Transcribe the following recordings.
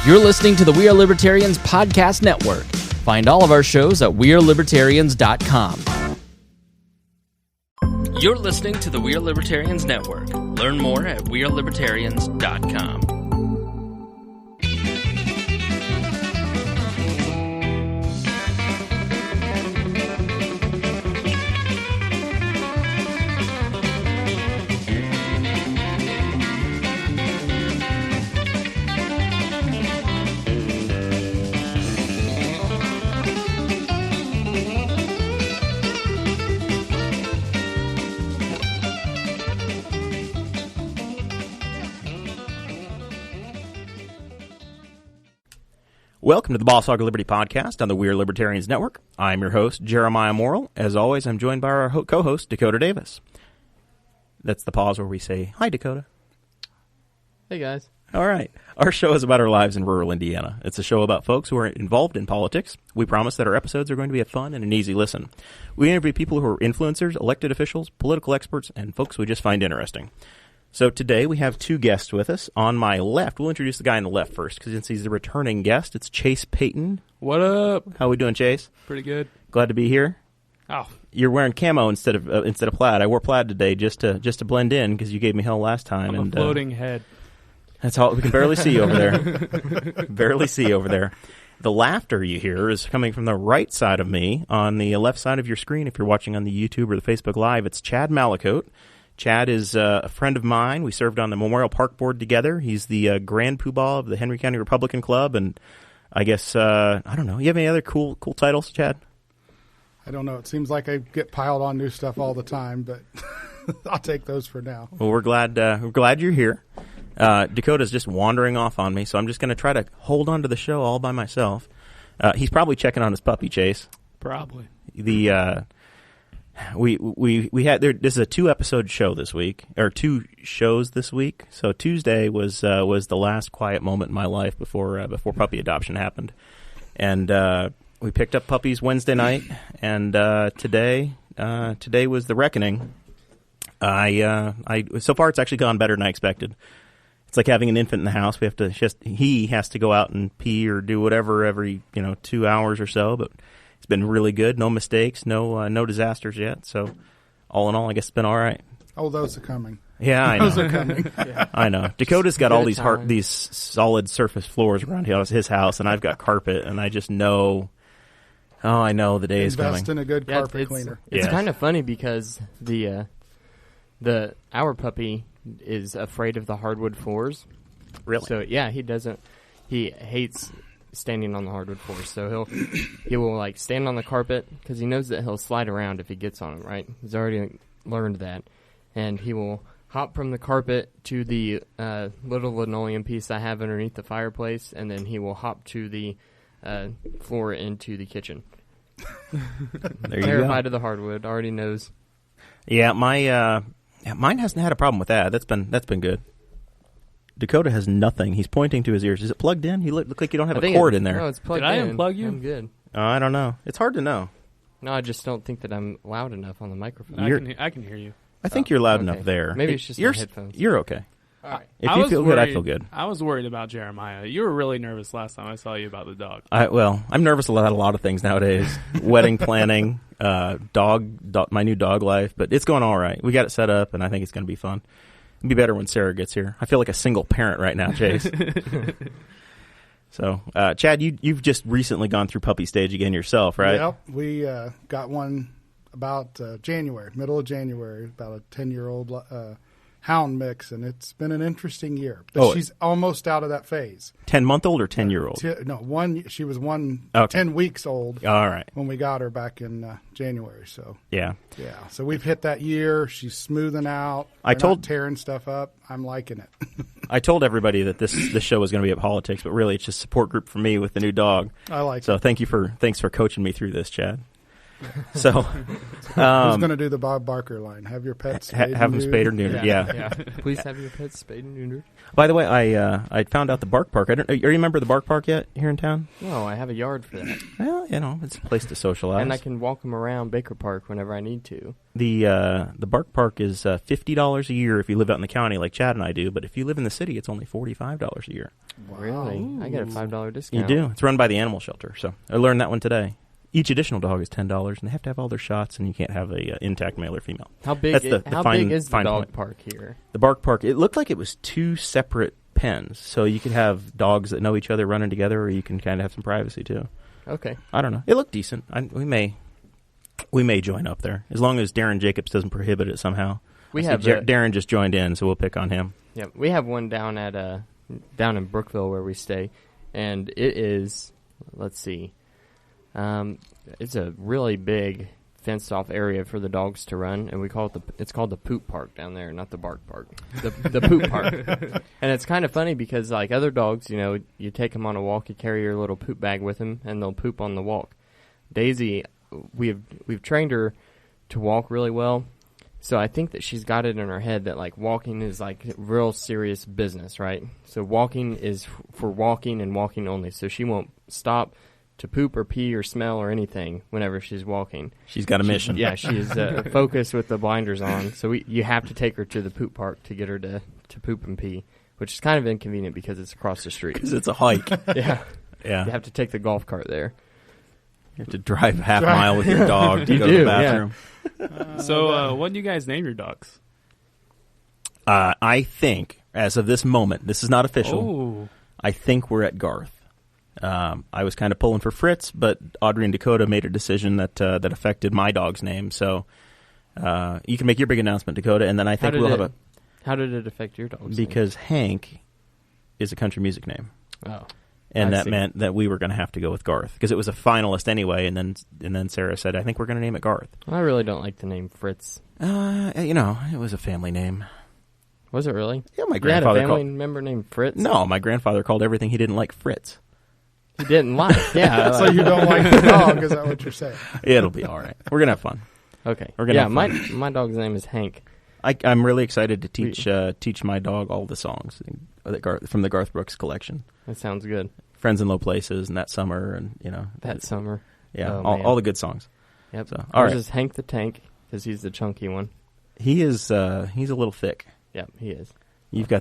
You're listening to the We Are Libertarians Podcast Network. Find all of our shows at wearelibertarians.com. You're listening to the We Are Libertarians Network. Learn more at wearelibertarians.com. Welcome to the Boss Hog of Liberty podcast on the We Are Libertarians Network. I'm your host, Jeremiah Morrell. As always, I'm joined by our co-host, Dakota Davis. That's the pause where we say, hi, Dakota. Hey, guys. All right. Our show is about our lives in rural Indiana. It's a show about folks who are involved in politics. We promise that our episodes are going to be a fun and an easy listen. We interview people who are influencers, elected officials, political experts, and folks we just find interesting. So today we have two guests with us. On my left, we'll introduce the guy on the left first, because since he's the returning guest, it's Chase Peyton. What up? How we doing, Chase? Pretty good. Glad to be here. Oh, you're wearing camo instead of plaid. I wore plaid today just to blend in because you gave me hell last time. I'm a floating head. That's all we can barely see over there. Barely see over there. The laughter you hear is coming from the right side of me. On the left side of your screen, if you're watching on the YouTube or the Facebook Live, it's Chad Malicoat. Chad is a friend of mine. We served on the Memorial Park Board together. He's the Grand Poobah of the Henry County Republican Club, and I guess, I don't know. You have any other cool titles, Chad? I don't know. It seems like I get piled on new stuff all the time, but I'll take those for now. Well, we're glad you're here. Dakota's just wandering off on me, so I'm just going to try to hold on to the show all by myself. He's probably checking on his puppy, Chase. Probably. We had this is a 2-episode show this week, or 2 shows this week. So Tuesday was the last quiet moment in my life before puppy adoption happened, and we picked up puppies Wednesday night, and today was the reckoning. So far it's actually gone better than I expected. It's like having an infant in the house. He has to go out and pee or do whatever every 2 hours or so, but it's been really good. No mistakes, no disasters yet. So all in all, I guess it's been all right. Oh, those are coming. Yeah, I know. Those are coming. Yeah. I know. Dakota's got all these solid surface floors around his house, and I've got carpet, and I just know. Oh, I know the day is coming. Invest in a good carpet cleaner. It's kind of funny because our puppy is afraid of the hardwood floors. Really? So yeah, he hates standing on the hardwood floors. So he will like stand on the carpet because he knows that he'll slide around if he gets on them. Right? He's already learned that, and he will hop from the carpet to the little linoleum piece I have underneath the fireplace, and then he will hop to the floor into the kitchen. There you Terrified go. of the hardwood. Already knows. Yeah, mine hasn't had a problem with that. That's been good. Dakota has nothing. He's pointing to his ears. Is it plugged in? You look like you don't have a cord in there. No, it's plugged in. Did I in. unplug you? I'm good. I don't know. It's hard to know. No, I just don't think that I'm loud enough on the microphone. I can hear you. I think you're loud okay. enough there. Maybe it's just my headphones. You're okay. All right. If you feel good, I feel good. I was worried about Jeremiah. You were really nervous last time I saw you about the dog. I'm nervous about a lot of things nowadays. Wedding planning, my new dog life, but it's going all right. We got it set up, and I think it's going to be fun. It'll be better when Sarah gets here. I feel like a single parent right now, Chase. So, Chad, you've just recently gone through puppy stage again yourself, right? Yep. We got one about middle of January, about a 10-year-old hound mix, and it's been an interesting year. But she's almost out of that phase. 10-month-old or 10-year-old? She was 10 weeks old. All right. When we got her back in January. So yeah. So we've hit that year. She's smoothing out. Not tearing stuff up. I'm liking it. I told everybody that this show was going to be about politics, but really it's just a support group for me with the new dog. I like it. So thanks for coaching me through this, Chad. So, Who's going to do the Bob Barker line? Have your pets spayed have them spayed or neutered. Yeah. Yeah. Please have your pets spayed and neutered. By the way, I found out the Bark Park. Are you remember the Bark Park yet here in town? No, I have a yard for that. Well, it's a place to socialize. And I can walk them around Baker Park whenever I need to. The Bark Park is $50 a year if you live out in the county like Chad and I do, but if you live in the city, it's only $45 a year. Wow. Really? I get a $5 discount. You do. It's run by the animal shelter, so I learned that one today. Each additional dog is $10, and they have to have all their shots, and you can't have a intact male or female. How big? That's the big is the dog point. park here? The Bark Park. It looked like it was 2 separate pens, so you could have dogs that know each other running together, or you can kind of have some privacy too. Okay. I don't know. It looked decent. We may join up there as long as Darren Jacobs doesn't prohibit it somehow. Darren just joined in, so we'll pick on him. Yeah, we have one down in Brookville where we stay, and it is. Let's see. It's a really big fenced-off area for the dogs to run, and we call it it's called the poop park down there, not the bark park. The poop park. And it's kind of funny because, like other dogs, you take them on a walk, you carry your little poop bag with them, and they'll poop on the walk. Daisy, we've trained her to walk really well, so I think that she's got it in her head that, like, walking is, like, real serious business, right? So walking is for walking and walking only, so she won't stop to poop or pee or smell or anything whenever she's walking. She's got a mission. Yeah, she's focused with the blinders on. So you have to take her to the poop park to get her to poop and pee, which is kind of inconvenient because it's across the street. Because it's a hike. Yeah. Yeah. You have to take the golf cart there. You have to drive half a mile with your dog to go to the bathroom. Yeah. So what do you guys name your dogs? I think, as of this moment, this is not official. Oh. I think we're at Garth. I was kind of pulling for Fritz, but Audrey and Dakota made a decision that affected my dog's name. So you can make your big announcement, Dakota, and then I think we'll have a... How did it affect your dog's Because name? Hank is a country music name. Oh. And that meant that we were going to have to go with Garth, because it was a finalist anyway, and then Sarah said, I think we're going to name it Garth. I really don't like the name Fritz. It was a family name. Was it really? Yeah, my grandfather had a family member named Fritz? No, my grandfather called everything he didn't like Fritz. He didn't like. Yeah. So you don't like the dog? Is that what you're saying? It'll be all right. We're gonna have fun. Okay. We're gonna have fun. My dog's name is Hank. I'm really excited to teach my dog all the songs from the Garth Brooks collection. That sounds good. Friends in Low Places and That Summer and That Summer. Yeah, all the good songs. Yep. So, all right. Is Hank the Tank because he's the chunky one. He is. He's a little thick. Yep, he is. You've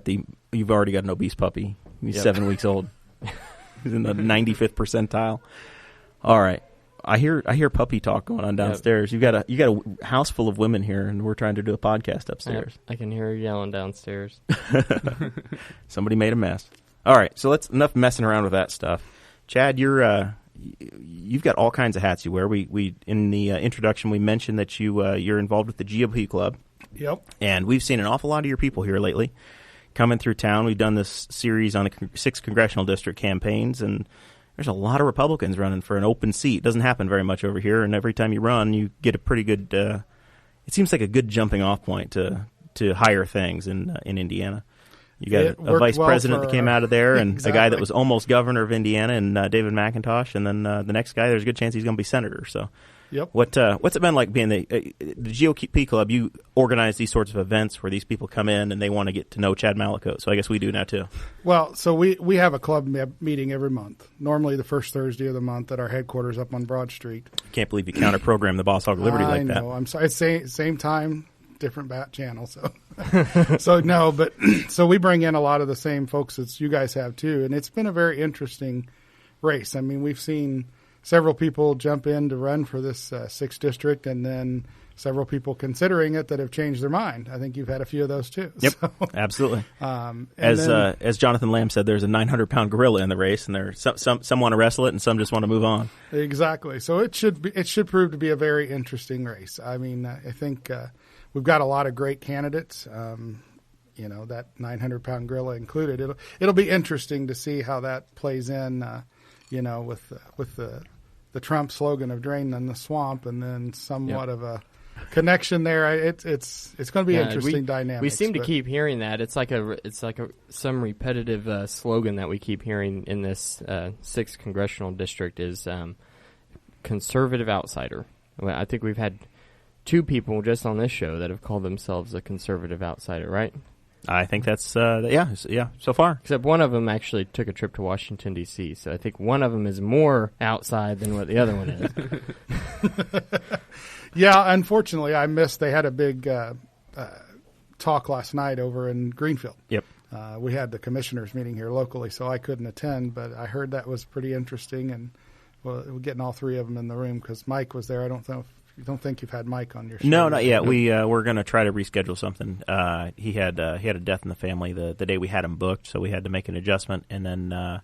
already got an obese puppy. He's 7 weeks old. He's in the 95th percentile. All right. I hear puppy talk going on downstairs. Yep. You got a house full of women here, and we're trying to do a podcast upstairs. Yep. I can hear her yelling downstairs. Somebody made a mess. All right, so enough messing around with that stuff. Chad, you've got all kinds of hats you wear. We in the introduction we mentioned that you're involved with the GOP club. Yep. And we've seen an awful lot of your people here lately coming through town. We've done this series on the 6 congressional district campaigns, and there's a lot of Republicans running for an open seat. It doesn't happen very much over here, and every time you run, you get a pretty good it seems like a good jumping off point to higher things in Indiana. You got a vice president that came out of there, and exactly. a guy that was almost governor of Indiana, and David McIntosh, and then the next guy, there's a good chance he's going to be senator. So, yep. What's it been like being the GOP club? You organize these sorts of events where these people come in and they want to get to know Chad Malicoat. So I guess we do now too. Well, so we have a club meeting every month. Normally the first Thursday of the month at our headquarters up on Broad Street. Can't believe you counter-program the Boss Hog of Liberty like that. I know. I'm sorry. Same time, different bat channel. So, so we bring in a lot of the same folks that you guys have too, and it's been a very interesting race. I mean, we've seen several people jump in to run for this 6th district, and then several people considering it that have changed their mind. I think you've had a few of those too. Yep, so, absolutely. As Jonathan Lamb said, there's a 900-pound gorilla in the race, and there's some want to wrestle it, and some just want to move on. Exactly. So it should prove to be a very interesting race. I mean, I think we've got a lot of great candidates. That 900-pound gorilla included. It'll be interesting to see how that plays in. With the Trump slogan of "drain the swamp," and then somewhat of a connection there. It's going to be interesting dynamics. We seem to keep hearing that. It's like some repetitive slogan that we keep hearing in this 6th congressional district is conservative outsider. Well, I think we've had 2 people just on this show that have called themselves a conservative outsider, right? I think that's so far. Except one of them actually took a trip to Washington, D.C., so I think one of them is more outside than what the other one is. Yeah, unfortunately, I missed. They had a big talk last night over in Greenfield. Yep. We had the commissioners meeting here locally, so I couldn't attend, but I heard that was pretty interesting, and we're getting all 3 of them in the room because Mike was there. I don't think you've had Mike on your show. No, not yet. We're going to try to reschedule something. He had a death in the family the day we had him booked, so we had to make an adjustment, and then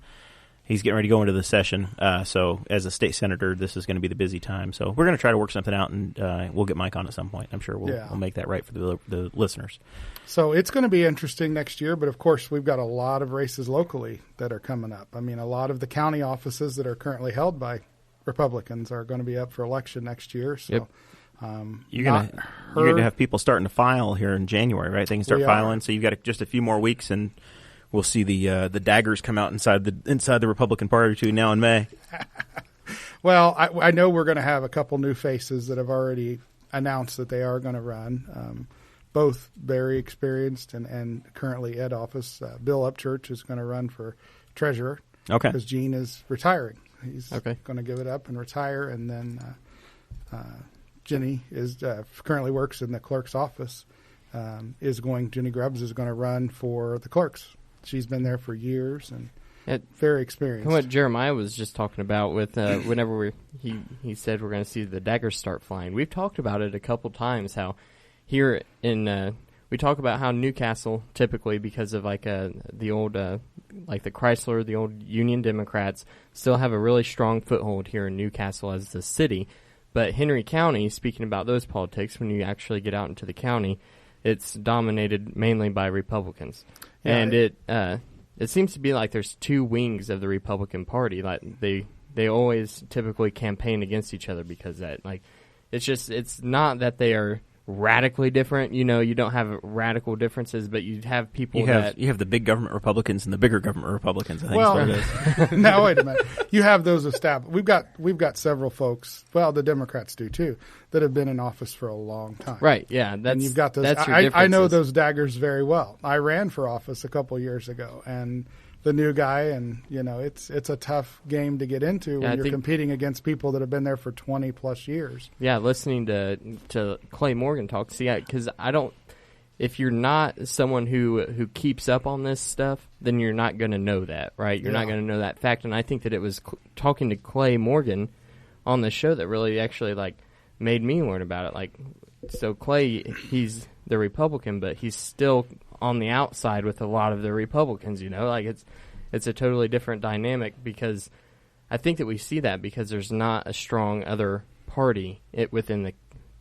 he's getting ready to go into the session. So as a state senator, this is going to be the busy time. So we're going to try to work something out, and we'll get Mike on at some point. I'm sure we'll make that right for the listeners. So it's going to be interesting next year, but of course we've got a lot of races locally that are coming up. I mean, a lot of the county offices that are currently held by Republicans are going to be up for election next year. So yep. You're going to have people starting to file here in January, right? They can start filing. So you've got just a few more weeks, and we'll see the daggers come out inside the Republican Party between now and May. Well, I know we're going to have a couple new faces that have already announced that they are going to run. Both very experienced and currently ed office. Bill Upchurch is going to run for treasurer. Okay. Because Gene is retiring. He's okay. going to give it up and retire, and then Jenny is currently works in the clerk's office. Jenny Grubbs is going to run for the clerks. She's been there for years and very experienced. What Jeremiah was just talking about with whenever he said we're going to see the daggers start flying. We've talked about it a couple times. How here in we talk about how Newcastle typically, because of like the old like the Chrysler, the old Union Democrats, still have a really strong foothold here in Newcastle as the city. But Henry County, speaking about those politics, when you actually get out into the county, it's dominated mainly by Republicans. Yeah, and it seems to be like there's 2 wings of the Republican Party. Like they always typically campaign against each other because that, like, it's not that they are radically different. You know, you don't have radical differences, but you have people you have the big government Republicans and the bigger government Republicans. I think well, is what it is. Now wait a minute. You have those established. We've got several folks. Well, the Democrats do too, that have been in office for a long time. Right. Yeah. And you've got those. That's your I know those daggers very well. I ran for office a couple years ago, and the new guy, and you know, it's a tough game to get into when you're competing against people that have been there for 20 plus years. Yeah, listening to Clay Morgan talk, because if you're not someone who keeps up on this stuff, then you're not going to know that, right? You're not going to know that fact. And I think that it was talking to Clay Morgan on the show that really actually like made me learn about it. Like, so Clay, he's the Republican, but he's still on the outside with a lot of the Republicans, you know, like it's a totally different dynamic, because I think that we see that because there's not a strong other party within the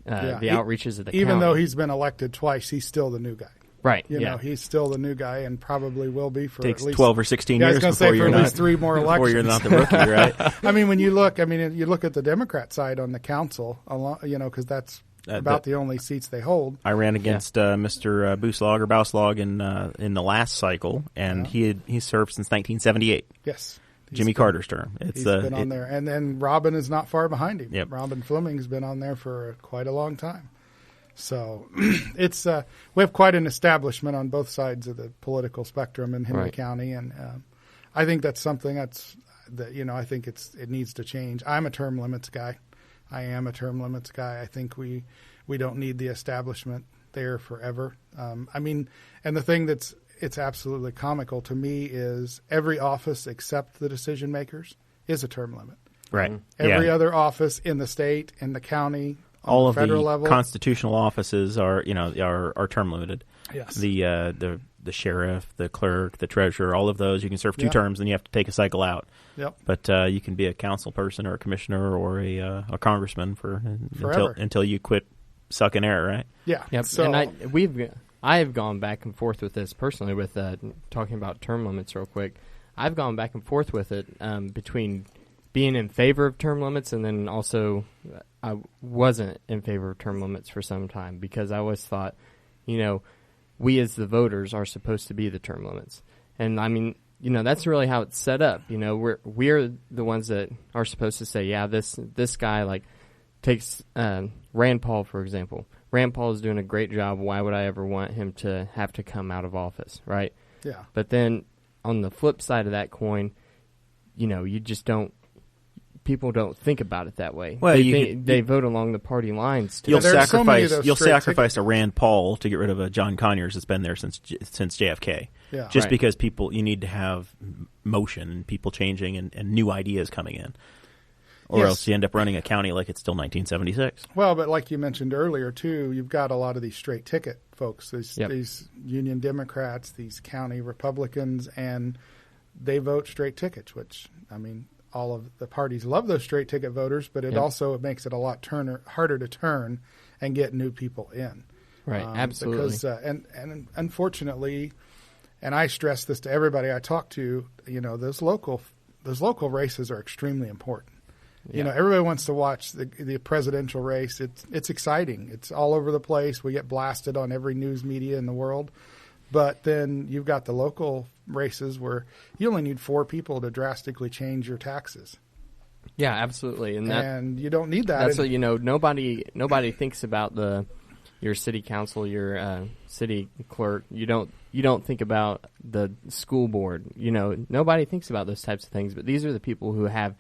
outreaches of the county. Even though he's been elected twice, he's still the new guy. Right. You know, he's still the new guy and probably will be for takes at least 12 or 16 years before you're at not, least 3 more elections. before you're not the rookie, right? I mean, you look at the Democrat side on the council, you know, because that's about the only seats they hold. I ran against Mr. Bauslag in the last cycle, and he served since 1978. Yes. Jimmy Carter's term. He's been on there. And then Robin is not far behind him. Yep. Robin Fleming's been on there for quite a long time. So it's we have quite an establishment on both sides of the political spectrum in Henry County, and I think that's something I think it needs to change. I'm a term limits guy. I am a term limits guy. I think we don't need the establishment there forever. I mean, and the thing it's absolutely comical to me is every office except the decision makers is a term limit. Right. Every other office in the state, in the county, all of federal the level, constitutional offices are term limited. Yes. The sheriff, the clerk, the treasurer, all of those you can serve 2 terms, and you have to take a cycle out. Yep. But you can be a council person or a commissioner or a congressman until you quit sucking air, right? Yeah. Yep. So, and I have gone back and forth with this personally with talking about term limits real quick. I've gone back and forth with it between being in favor of term limits, and then also I wasn't in favor of term limits for some time, because I always thought, you know, we as the voters are supposed to be the term limits. And I mean, you know, that's really how it's set up. You know, we're the ones that are supposed to say, yeah, this guy, like, takes Rand Paul, for example. Rand Paul is doing a great job. Why would I ever want him to have to come out of office, right? Yeah. But then on the flip side of that coin, you just don't. People don't think about it that way. Well, they vote along the party lines. You'll Yeah, sacrifice a Rand Paul to get rid of a John Conyers that's been there since JFK. Yeah. Just Right. because you need to have motion and people changing and new ideas coming in. Or Yes. else you end up running a county like it's still 1976. Well, but like you mentioned earlier, too, you've got a lot of these straight ticket folks, these union Democrats, these county Republicans, and they vote straight tickets, which, I mean, all of the parties love those straight ticket voters, but it also makes it a lot harder to turn and get new people in. Right, absolutely. Because, and unfortunately, and I stress this to everybody I talk to, those local races are extremely important. Yeah. Everybody wants to watch the presidential race. It's exciting. It's all over the place. We get blasted on every news media in the world. But then you've got the local races where you only need 4 people to drastically change your taxes. Yeah, absolutely. And you don't need that. That's what nobody thinks about your city council, your city clerk. You don't think about the school board. Nobody thinks about those types of things. But these are the people who have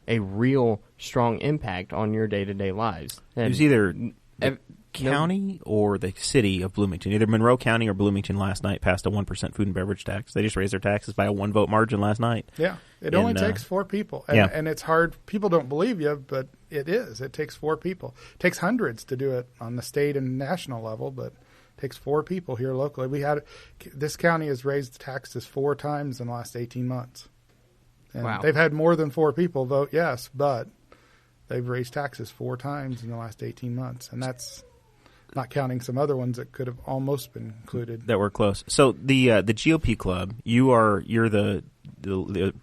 a real strong impact on your day-to-day lives. And It was either the county or the city of Bloomington. Either Monroe County or Bloomington last night passed a 1% food and beverage tax. They just raised their taxes by a 1-vote margin last night. Yeah. It only takes 4 people. And it's hard. People don't believe you, but it is. It takes 4 people. It takes hundreds to do it on the state and national level, but it takes 4 people here locally. This county has raised taxes 4 times in the last 18 months. And wow. They've had more than 4 people vote yes, but they've raised taxes 4 times in the last 18 months. And that's not counting some other ones that could have almost been included. That were close. So the GOP club, you're the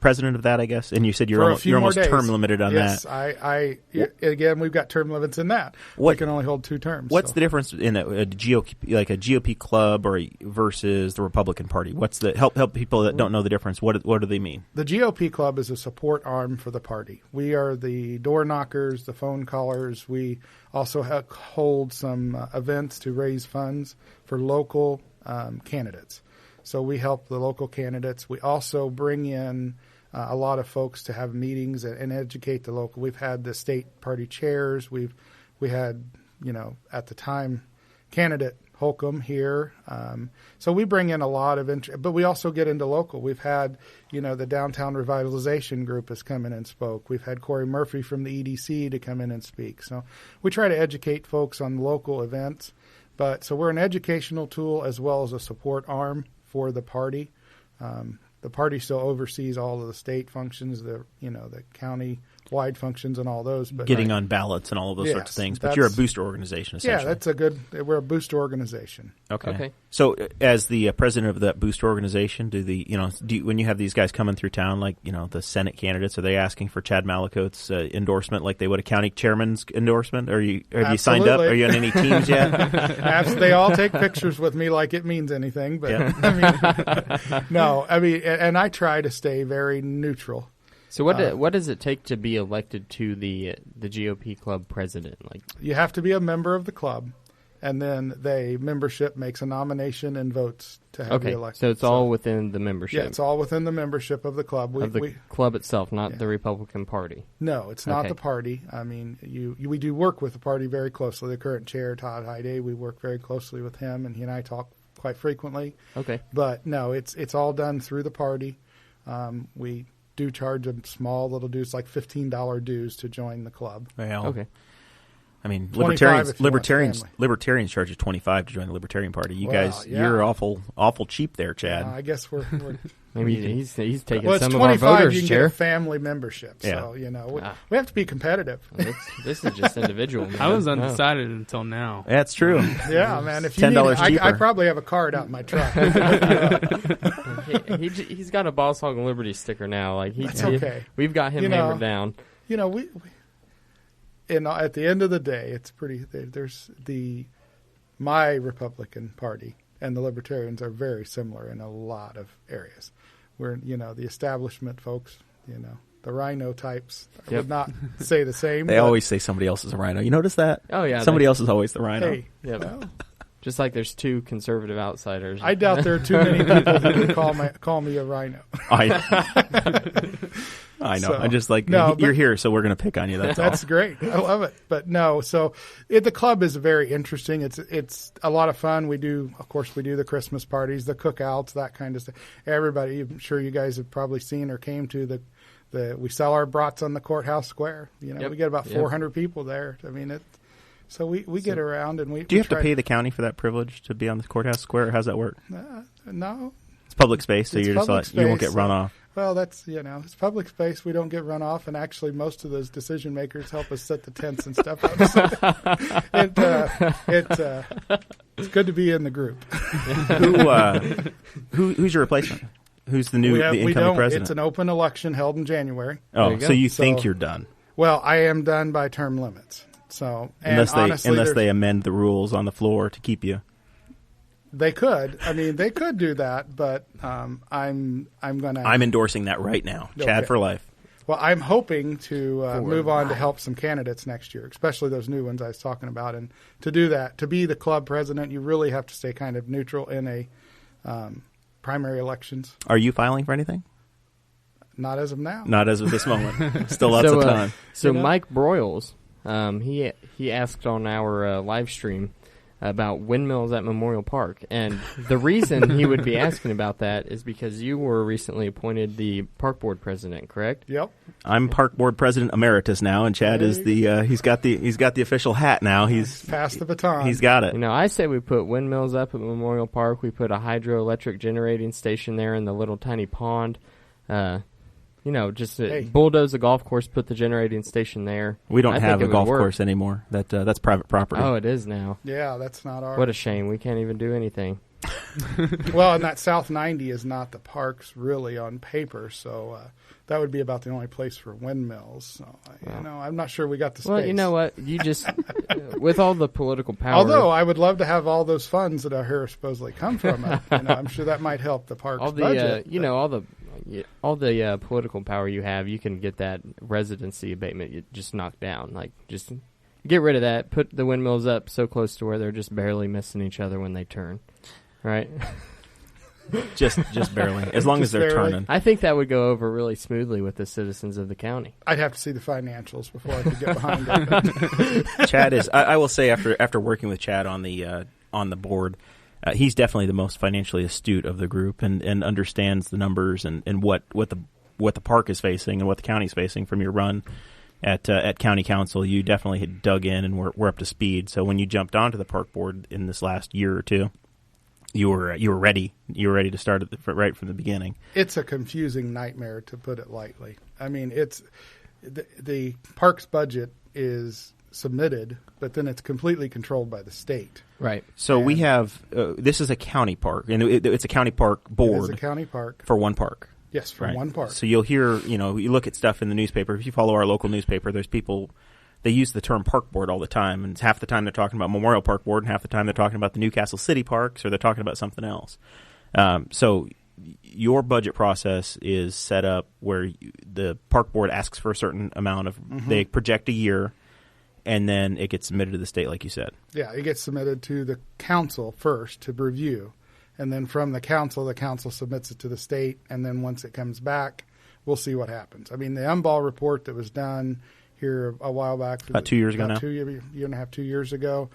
president of that, I guess, and you said you're almost term limited on that. Yes, again, we've got term limits in that. We can only hold 2 terms. What's the difference in a GOP, like a GOP club versus the Republican Party? What's the help people that don't know the difference? What do they mean? The GOP club is a support arm for the party. We are the door knockers, the phone callers. We also hold some events to raise funds for local candidates. So we help the local candidates. We also bring in a lot of folks to have meetings and educate the local. We've had the state party chairs. We had, at the time, candidate Holcomb here. So we bring in a lot of interest, but we also get into local. We've had, the Downtown Revitalization Group has come in and spoke. We've had Corey Murphy from the EDC to come in and speak. So we try to educate folks on local events. So we're an educational tool as well as a support arm for the party. The party still oversees all of the state functions, the county-wide functions and all those. But getting on ballots and all of those sorts of things. But you're a booster organization, essentially. Yeah, we're a booster organization. Okay. So as the president of that booster organization, when you have these guys coming through town, like, the Senate candidates, are they asking for Chad Malicoat's endorsement like they would a county chairman's endorsement? Have you signed up? Are you on any teams yet? They all take pictures with me like it means anything. But, no. And I try to stay very neutral. So what does it take to be elected to the GOP club president? Like, you have to be a member of the club, and then membership makes a nomination and votes to have you elected. So it's all within the membership. Yeah, it's all within the membership of the club. The club itself, not the Republican Party. No, it's not the party. We do work with the party very closely. The current chair, Todd Hyde, we work very closely with him, and he and I talk quite frequently. Okay. But no, it's all done through the party. We do charge a small little dues, like $15 dues to join the club. Well, okay. Libertarians charge you $25 to join the Libertarian Party. You guys, you're awful cheap there, Chad. I guess we're maybe he's taking it's some of our 25. voters' You can share. get a family membership, so we have to be competitive. This is just individual. Man. I was undecided until now. That's true. Yeah, man. If you $10 need, cheaper. I probably have a card out in my truck. He's got a Boss Hog and Liberty sticker now. Like That's okay. We've got him hammered down. At the end of the day, it's pretty. There's my Republican Party and the Libertarians are very similar in a lot of areas. We're the establishment folks. the rhino types would not say the same. They always say somebody else is a rhino. You notice that? Oh, yeah. Somebody else is always the rhino. Hey, Yep. well, Just like there's two conservative outsiders. I doubt there are too many people who would call me a rhino. I know. So, I just like, no, you're but- here, so we're going to pick on you. That's all. That's great. I love it. But no, so the club is very interesting. It's a lot of fun. We do the Christmas parties, the cookouts, that kind of stuff. Everybody, I'm sure you guys have probably seen or came to we sell our brats on the courthouse square. Yep. We get about Yep. 400 people there. I mean, so we get around and we. Do you have to pay the county for that privilege to be on the courthouse square? Or how's that work? No. It's public space, so It's you're just public like, you won't space, get run off. Well, that's, it's public space. We don't get run off, and actually most of those decision makers help us set the tents and stuff up. So it's good to be in the group. Who's your replacement? Who's the We incoming don't. president? It's an open election held in January. Oh, you go. so you So- think you're done. Well, I am done by term limits. So, and Unless honestly, they amend the rules on the floor to keep you. they could. I mean, they could do that, but I'm gonna. I'm endorsing that right now. Okay. Chad for life. Well, I'm hoping to move on to help some candidates next year, especially those new ones I was talking about. And to do that, to be the club president, you really have to stay kind of neutral in a primary elections. Are you filing for anything? Not as of now. Not as of this moment. Still lots So, of time. So Mike Broyles, he asked on our live stream about windmills at Memorial Park, and the reason he would be asking about that is because you were recently appointed the park board president, correct? Yep. I'm park board president emeritus now, and Chad is the he's got the official hat now. He's Passed the baton. he's got it. You know, I say we put windmills up at Memorial Park. We put a hydroelectric generating station there in the little tiny pond. Just bulldoze the golf course, put the generating station there. We don't I have think a it would golf work. course anymore. That's private property. Oh, it is now. Yeah, that's not our. What a shame. We can't even do anything. Well, and that South 90 is not the parks really on paper, so that would be about the only place for windmills. So, I'm not sure we got the space. Well, you know what? You just, with all the political power. Although I would love to have all those funds that are here supposedly come from it. I'm sure that might help the parks all the, budget. all the political power you have, you can get that residency abatement just knocked down. Like, just get rid of that. Put the windmills up so close to where they're just barely missing each other when they turn. Right? just barely. As long as they're barely. turning. I think that would go over really smoothly with the citizens of the county. I'd have to see the financials before I could get behind it. Chad is. I will say after working with Chad on the board, he's definitely the most financially astute of the group and understands the numbers and what the park is facing and what the county's facing from your run at county council. You definitely had dug in and we're up to speed. So when you jumped onto the park board in this last year or two, you were ready. You were ready to start right from the beginning. It's a confusing nightmare, to put it lightly. I mean, it's the parks budget is submitted, but then it's completely controlled by the state. Right. So we have this is a county park, and it's a county park board. It's a county park. For one park. Yes, for Right. one park. So you'll hear, you look at stuff in the newspaper. If you follow our local newspaper, there's people, they use the term park board all the time. And half the time they're talking about Memorial Park Board, and half the time they're talking about the Newcastle City Parks, or they're talking about something else. So your budget process is set up where the park board asks for a certain amount of, they project a year, and then it gets submitted to the state, like you said. Yeah, it gets submitted to the council first to review. And then from the council submits it to the state. And then once it comes back, we'll see what happens. I mean, the Umball report that was done here a while back. About 2 years ago now. Year and a half, 2 years ago,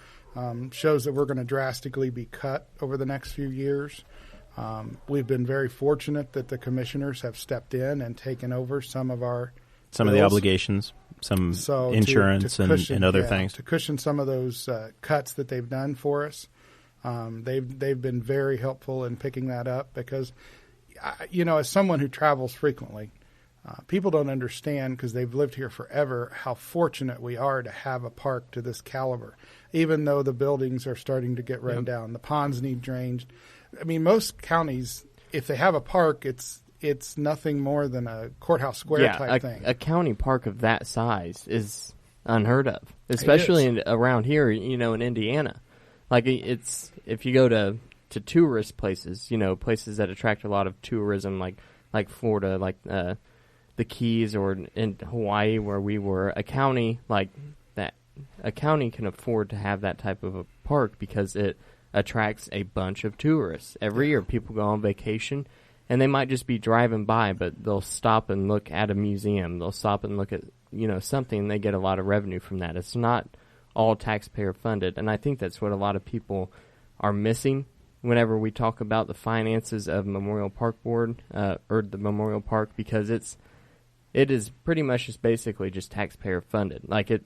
shows that we're going to drastically be cut over the next few years. We've been very fortunate that the commissioners have stepped in and taken over some of our Some of the bills. obligations, some So insurance to cushion, and other things. to cushion some of those cuts that they've done for us. They've been very helpful in picking that up because, as someone who travels frequently, people don't understand because they've lived here forever how fortunate we are to have a park to this caliber. Even though the buildings are starting to get run down, the ponds need drained. I mean, most counties, if they have a park, it's nothing more than a courthouse square type thing. A county park of that size is unheard of, especially around here, in Indiana. Like, it's, if you go to tourist places, places that attract a lot of tourism, like Florida, like the Keys or in Hawaii where we were, a county like that, a county can afford to have that type of a park because it attracts a bunch of tourists. Every year people go on vacation, and they might just be driving by, but they'll stop and look at a museum. They'll stop and look at, something, and they get a lot of revenue from that. It's not all taxpayer funded, and I think that's what a lot of people are missing whenever we talk about the finances of Memorial Park Board or the Memorial Park, because it is pretty much just basically just taxpayer funded. Like you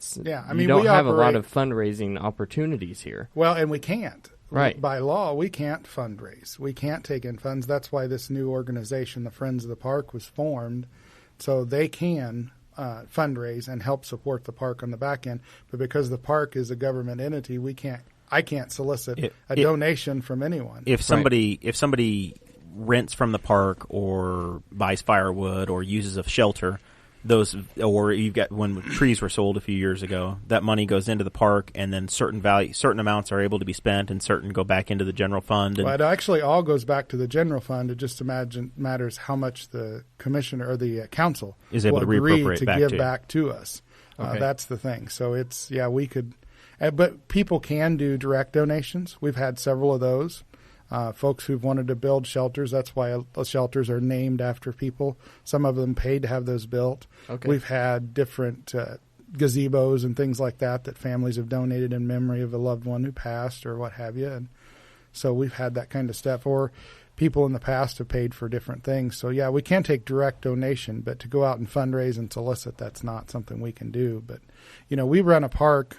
don't have a lot of fundraising opportunities here. Well, and we can't. Right. By law, we can't fundraise. We can't take in funds. That's why this new organization, the Friends of the Park, was formed, so they can fundraise and help support the park on the back end. But because the park is a government entity, I can't solicit a donation from anyone. If somebody rents from the park or buys firewood or uses a shelter, or you've got when trees were sold a few years ago, that money goes into the park, and then certain amounts are able to be spent, and certain go back into the general fund. Well, it actually all goes back to the general fund. It just matters how much the commissioner or the council is able to reappropriate back to us. Okay. That's the thing. So we could, but people can do direct donations. We've had several of those. Folks who've wanted to build shelters, that's why shelters are named after people. Some of them paid to have those built. Okay. We've had different gazebos and things like that families have donated in memory of a loved one who passed or what have you. And so we've had that kind of stuff. Or people in the past have paid for different things. So, we can take direct donation, but to go out and fundraise and solicit, that's not something we can do. But, we run a park,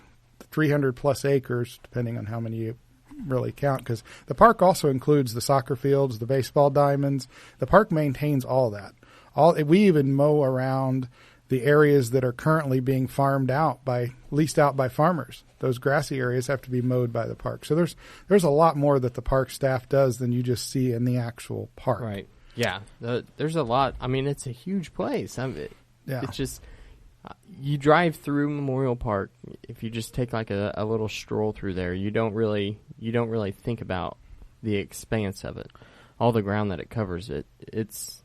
300-plus acres, depending on how many you really count, because the park also includes the soccer fields, the baseball diamonds. The park maintains all that. We even mow around the areas that are currently being leased out by farmers. Those grassy areas have to be mowed by the park. So there's a lot more that the park staff does than you just see in the actual park. Right. Yeah. There's a lot. I mean, it's a huge place. It's just you drive through Memorial Park. If you just take like a little stroll through there, you don't really think about the expanse of it, all the ground that it covers. It's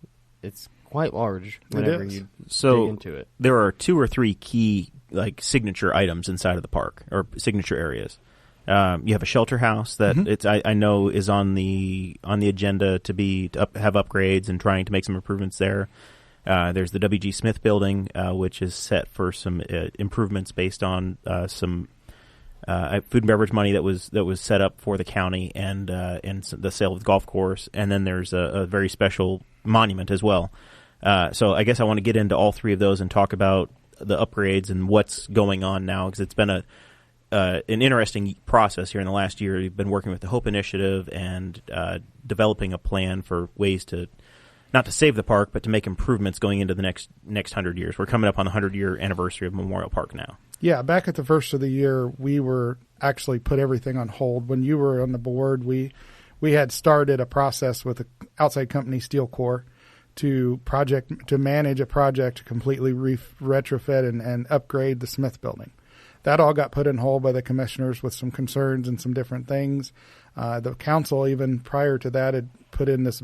quite large whenever you dig into it. There are 2 or 3 key signature items inside of the park, or signature areas. You have a shelter house that I know is on the agenda to have upgrades and trying to make some improvements there. There's the W.G. Smith building, which is set for some improvements based on some food and beverage money that was set up for the county and the sale of the golf course. And then there's a very special monument as well. So I guess I want to get into all 3 of those and talk about the upgrades and what's going on now, because it's been an interesting process here in the last year. We've been working with the Hope Initiative and developing a plan for ways to not to save the park, but to make improvements going into the next 100 years. We're coming up on the 100-year anniversary of Memorial Park now. Yeah, back at the first of the year, we were actually put everything on hold. When you were on the board, we had started a process with an outside company, Steel Corps, to manage a project to completely retrofit and upgrade the Smith building. That all got put on hold by the commissioners with some concerns and some different things. The council, even prior to that, had put in this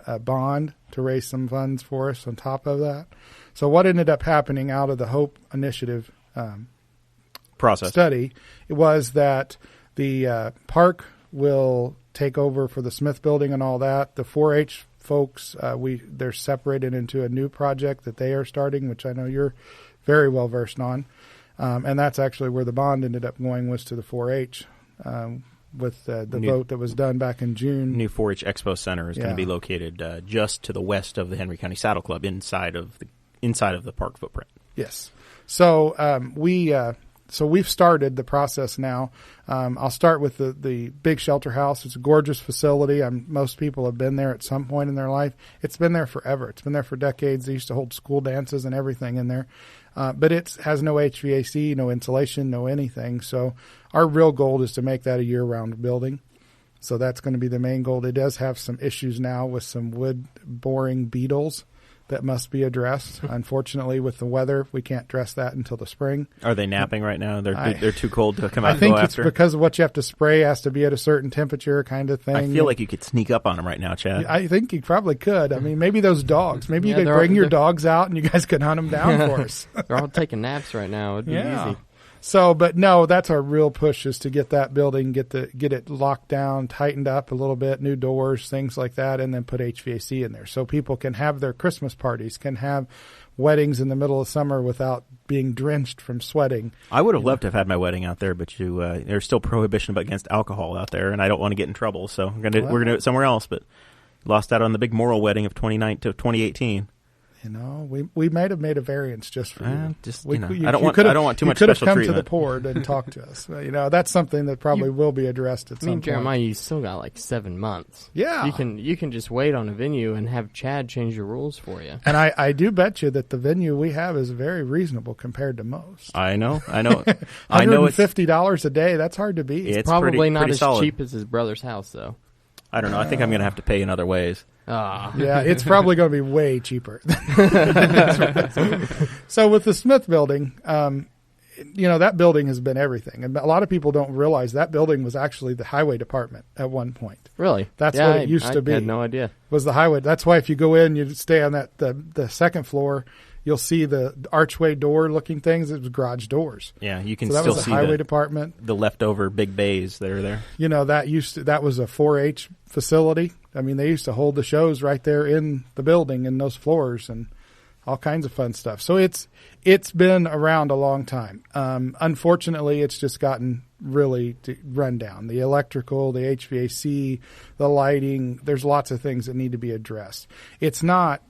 a bond to raise some funds for us on top of that. So what ended up happening out of the Hope Initiative process study was that the park will take over for the Smith building and all that. The 4-H folks, they're separated into a new project that they are starting, which I know you're very well versed on. And that's actually where the bond ended up going, was to the 4-H. With the vote that was done back in June. New 4-H Expo Center is going to be located just to the west of the Henry County Saddle Club, inside of the park footprint. Yes. So we've started the process now. I'll start with the big shelter house. It's a gorgeous facility. Most people have been there at some point in their life. It's been there forever. It's been there for decades. They used to hold school dances and everything in there. But it has no HVAC, no insulation, no anything. So our real goal is to make that a year-round building. So that's going to be the main goal. It does have some issues now with some wood-boring beetles that must be addressed. Unfortunately, with the weather, we can't address that until the spring. Are they napping right now? They're too cold to come out I and think go it's after? because of what you have to spray has to be at a certain temperature kind of thing. I feel like you could sneak up on them right now, Chad. I think you probably could. I mean, maybe those dogs. Maybe Yeah, you could they're bring all- your they're- dogs out and you guys could hunt them down for us. They're all taking naps right now. It'd be easy. So, but no, that's our real push is to get that building, get it locked down, tightened up a little bit, new doors, things like that, and then put HVAC in there so people can have their Christmas parties, can have weddings in the middle of summer without being drenched from sweating. I would have loved to have had my wedding out there, but there's still prohibition against alcohol out there, and I don't want to get in trouble, so we're gonna do it somewhere else. But lost out on the big Morrell wedding of 2018. You know, we might have made a variance just for you. I don't want too much special treatment. You could have come to the treatment. board and talked to us. You know, that's something that probably will be addressed at I some mean, point. Jeremiah, you still got like 7 months. Yeah. You can just wait on a venue and have Chad change your rules for you. And I do bet you that the venue we have is very reasonable compared to most. I know. I know it's $150 a day. That's hard to beat. It's Probably pretty not as solid. cheap as his brother's house, though. I don't know. I think I'm going to have to pay in other ways. Yeah, it's probably going to be way cheaper. So with the Smith building, you know, that building has been everything. And a lot of people don't realize that building was actually the highway department at one point. Really? That's what it used to be. I had no idea. Was the highway. That's why if you go in, you stay on that the second floor, you'll see the archway door looking things. It was garage doors. Yeah, you can So that still was the see highway department. the leftover big bays that are there. You know, that was a 4-H facility. I mean, they used to hold the shows right there in the building in those floors and all kinds of fun stuff. So it's been around a long time. Unfortunately, it's just gotten really run down. The electrical, the HVAC, the lighting, there's lots of things that need to be addressed. It's not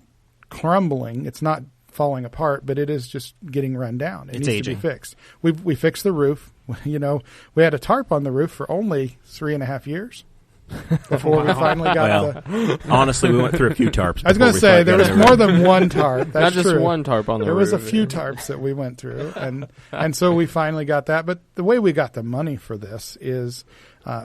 crumbling. It's not falling apart, but it is just getting run down. It It's needs aging. to be fixed. We fixed the roof. You know, we had a tarp on the roof for only 3.5 years before we finally got the. Honestly, we went through a few tarps. I was going to say there was more than one tarp. That's Not just true. one tarp on the There roof. was a few tarps that we went through, and so we finally got that. But the way we got the money for this is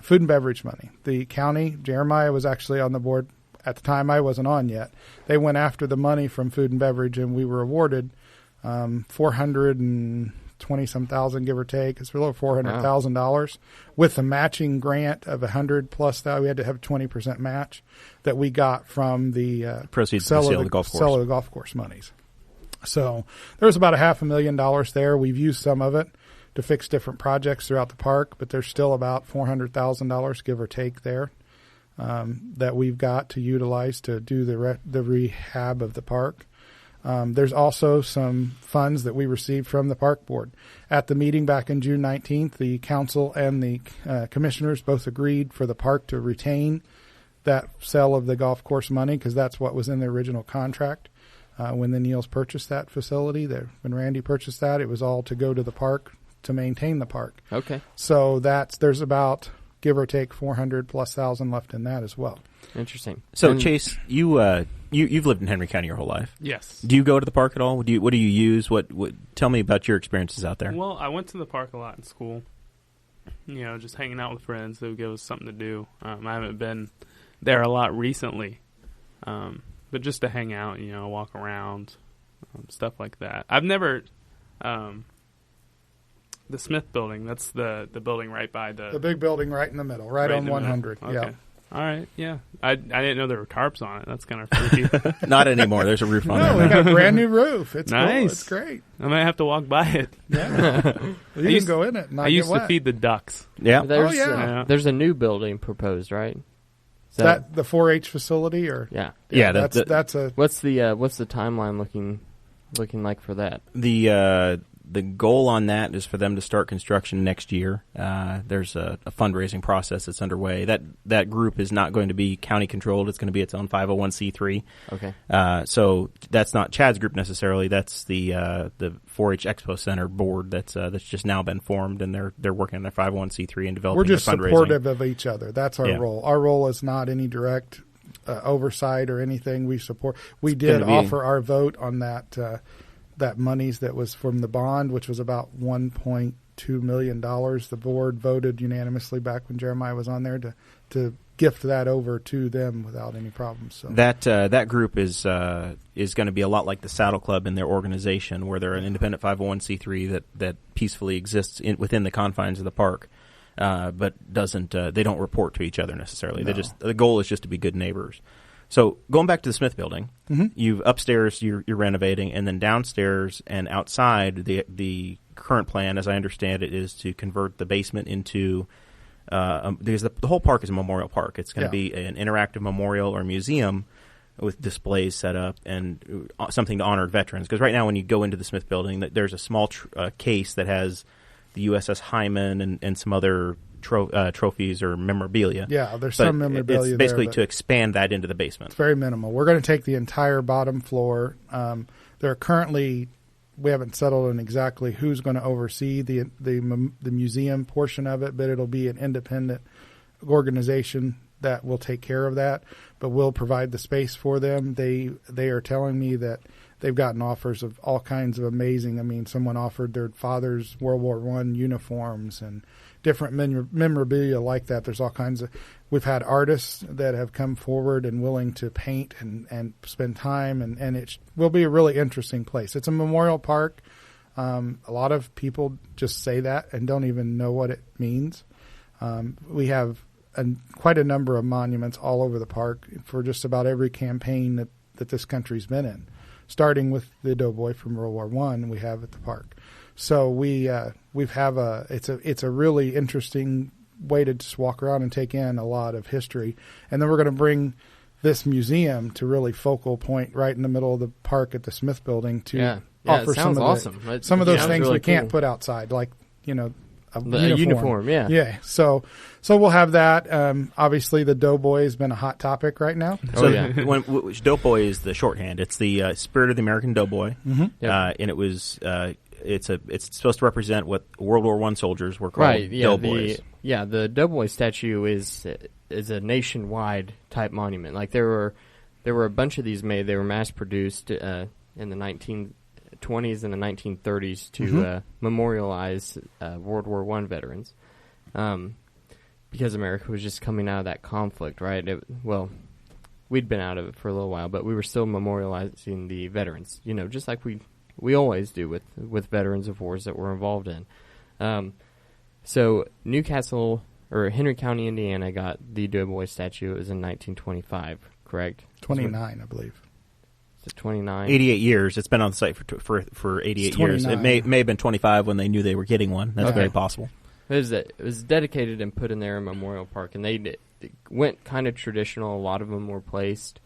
food and beverage money. The county, Jeremiah was actually on the board at the time. I wasn't on yet. They went after the money from food and beverage, and we were awarded $420-some thousand, give or take. It's a little $400,000 with a matching grant of $100,000+. We had to have a 20% match that we got from the proceeds from the sale of the golf course. Sale of the golf course monies. So there was about $500,000 there. We've used some of it to fix different projects throughout the park, but there's still about $400,000, give or take, there that we've got to utilize to do the rehab of the park. There's also some funds that we received from the park board. At the meeting back in June 19th, the council and the commissioners both agreed for the park to retain that sale of the golf course money because that's what was in the original contract. When the Neals purchased that facility, when Randy purchased that, it was all to go to the park to maintain the park. Okay. So there's about, give or take, $400,000+ left in that as well. Interesting. So, And- Chase, you've lived in Henry County your whole life. Yes. Do you go to the park at all? What do you use? What tell me about your experiences out there? Well, I went to the park a lot in school. You know, just hanging out with friends. They would give us something to do. I haven't been there a lot recently, but just to hang out, you know, walk around, stuff like that. I've never. The Smith building, that's the building right by the big building right in the middle, right in on the 100. middle. Yeah. Okay. All right, yeah. I didn't know there were tarps on it. That's kind of freaky. Not anymore. There's a roof on No, there. we got a brand new roof. It's cool. Nice. It's great. I might have to walk by it. Yeah. You used- can go in it and not I used get to wet. feed the ducks. Yeah. There's, yeah. there's a new building proposed, right? Is that the 4-H facility or yeah. Yeah, that's a What's the timeline looking like for that? The goal on that is for them to start construction next year. There's a fundraising process that's underway. That group is not going to be county controlled. It's going to be its own 501c3. Okay. So that's not Chad's group necessarily. That's the 4-H Expo Center board that's just now been formed, and they're working on their 501c3 and developing we're just the fundraising. supportive of each other. That's our Yeah. role. Our role is not any direct oversight or anything. We support. We did gonna be- offer our vote on that that monies that was from the bond, which was about $1.2 million. The board voted unanimously back when Jeremiah was on there to gift that over to them without any problems. So that group is going to be a lot like the Saddle Club in their organization, where they're an independent 501c3 that peacefully exists within the confines of the park, but doesn't they don't report to each other necessarily. No. The goal is just to be good neighbors. So going back to the Smith building, you've upstairs you're renovating, and then downstairs and outside the current plan, as I understand it, is to convert the basement into because the whole park is a memorial park. It's going to be an interactive memorial or museum with displays set up and something to honor veterans. Because right now when you go into the Smith building, there's a small case that has the USS Hyman and some other trophies or memorabilia. Yeah, there's some memorabilia. It's basically there, to expand that into the basement. It's very minimal. We're going to take the entire bottom floor. There are currently, we haven't settled on exactly who's going to oversee the museum portion of it, but it'll be an independent organization that will take care of that, but we'll provide the space for them. They are telling me that they've gotten offers of all kinds of amazing. I mean, someone offered their father's World War I uniforms and different memorabilia like that. There's all kinds of. We've had artists that have come forward and willing to paint and spend time, and it will be a really interesting place. It's a memorial park. A lot of people just say that and don't even know what it means. We have quite a number of monuments all over the park for just about every campaign that this country's been in, starting with the Doughboy from World War I we have at the park. So it's a really interesting way to just walk around and take in a lot of history. And then we're going to bring this museum to really focal point right in the middle of the park at the Smith building to offer some of those things really we can't put outside, like, a uniform. Yeah. So we'll have that. Obviously, the Doughboy has been a hot topic right now. When Doughboy is the shorthand. It's the spirit of the American Doughboy, and it was. It's supposed to represent what World War I soldiers were called, Doughboys. The Doughboy statue is a nationwide type monument. Like there were a bunch of these made. They were mass produced in the 1920s and the 1930s to memorialize World War I veterans, because America was just coming out of that conflict, right? We'd been out of it for a little while, but we were still memorializing the veterans. Just like we always do with veterans of wars that we're involved in. So Newcastle or Henry County, Indiana, got the Doughboy statue. It was in 1925, correct? 29, I believe. Is it 29? 88 years. It's been on the site for 88 years. It may have been 25 when they knew they were getting one. That's very possible. It was dedicated and put in there in Memorial Park, and they went kind of traditional. A lot of them were placed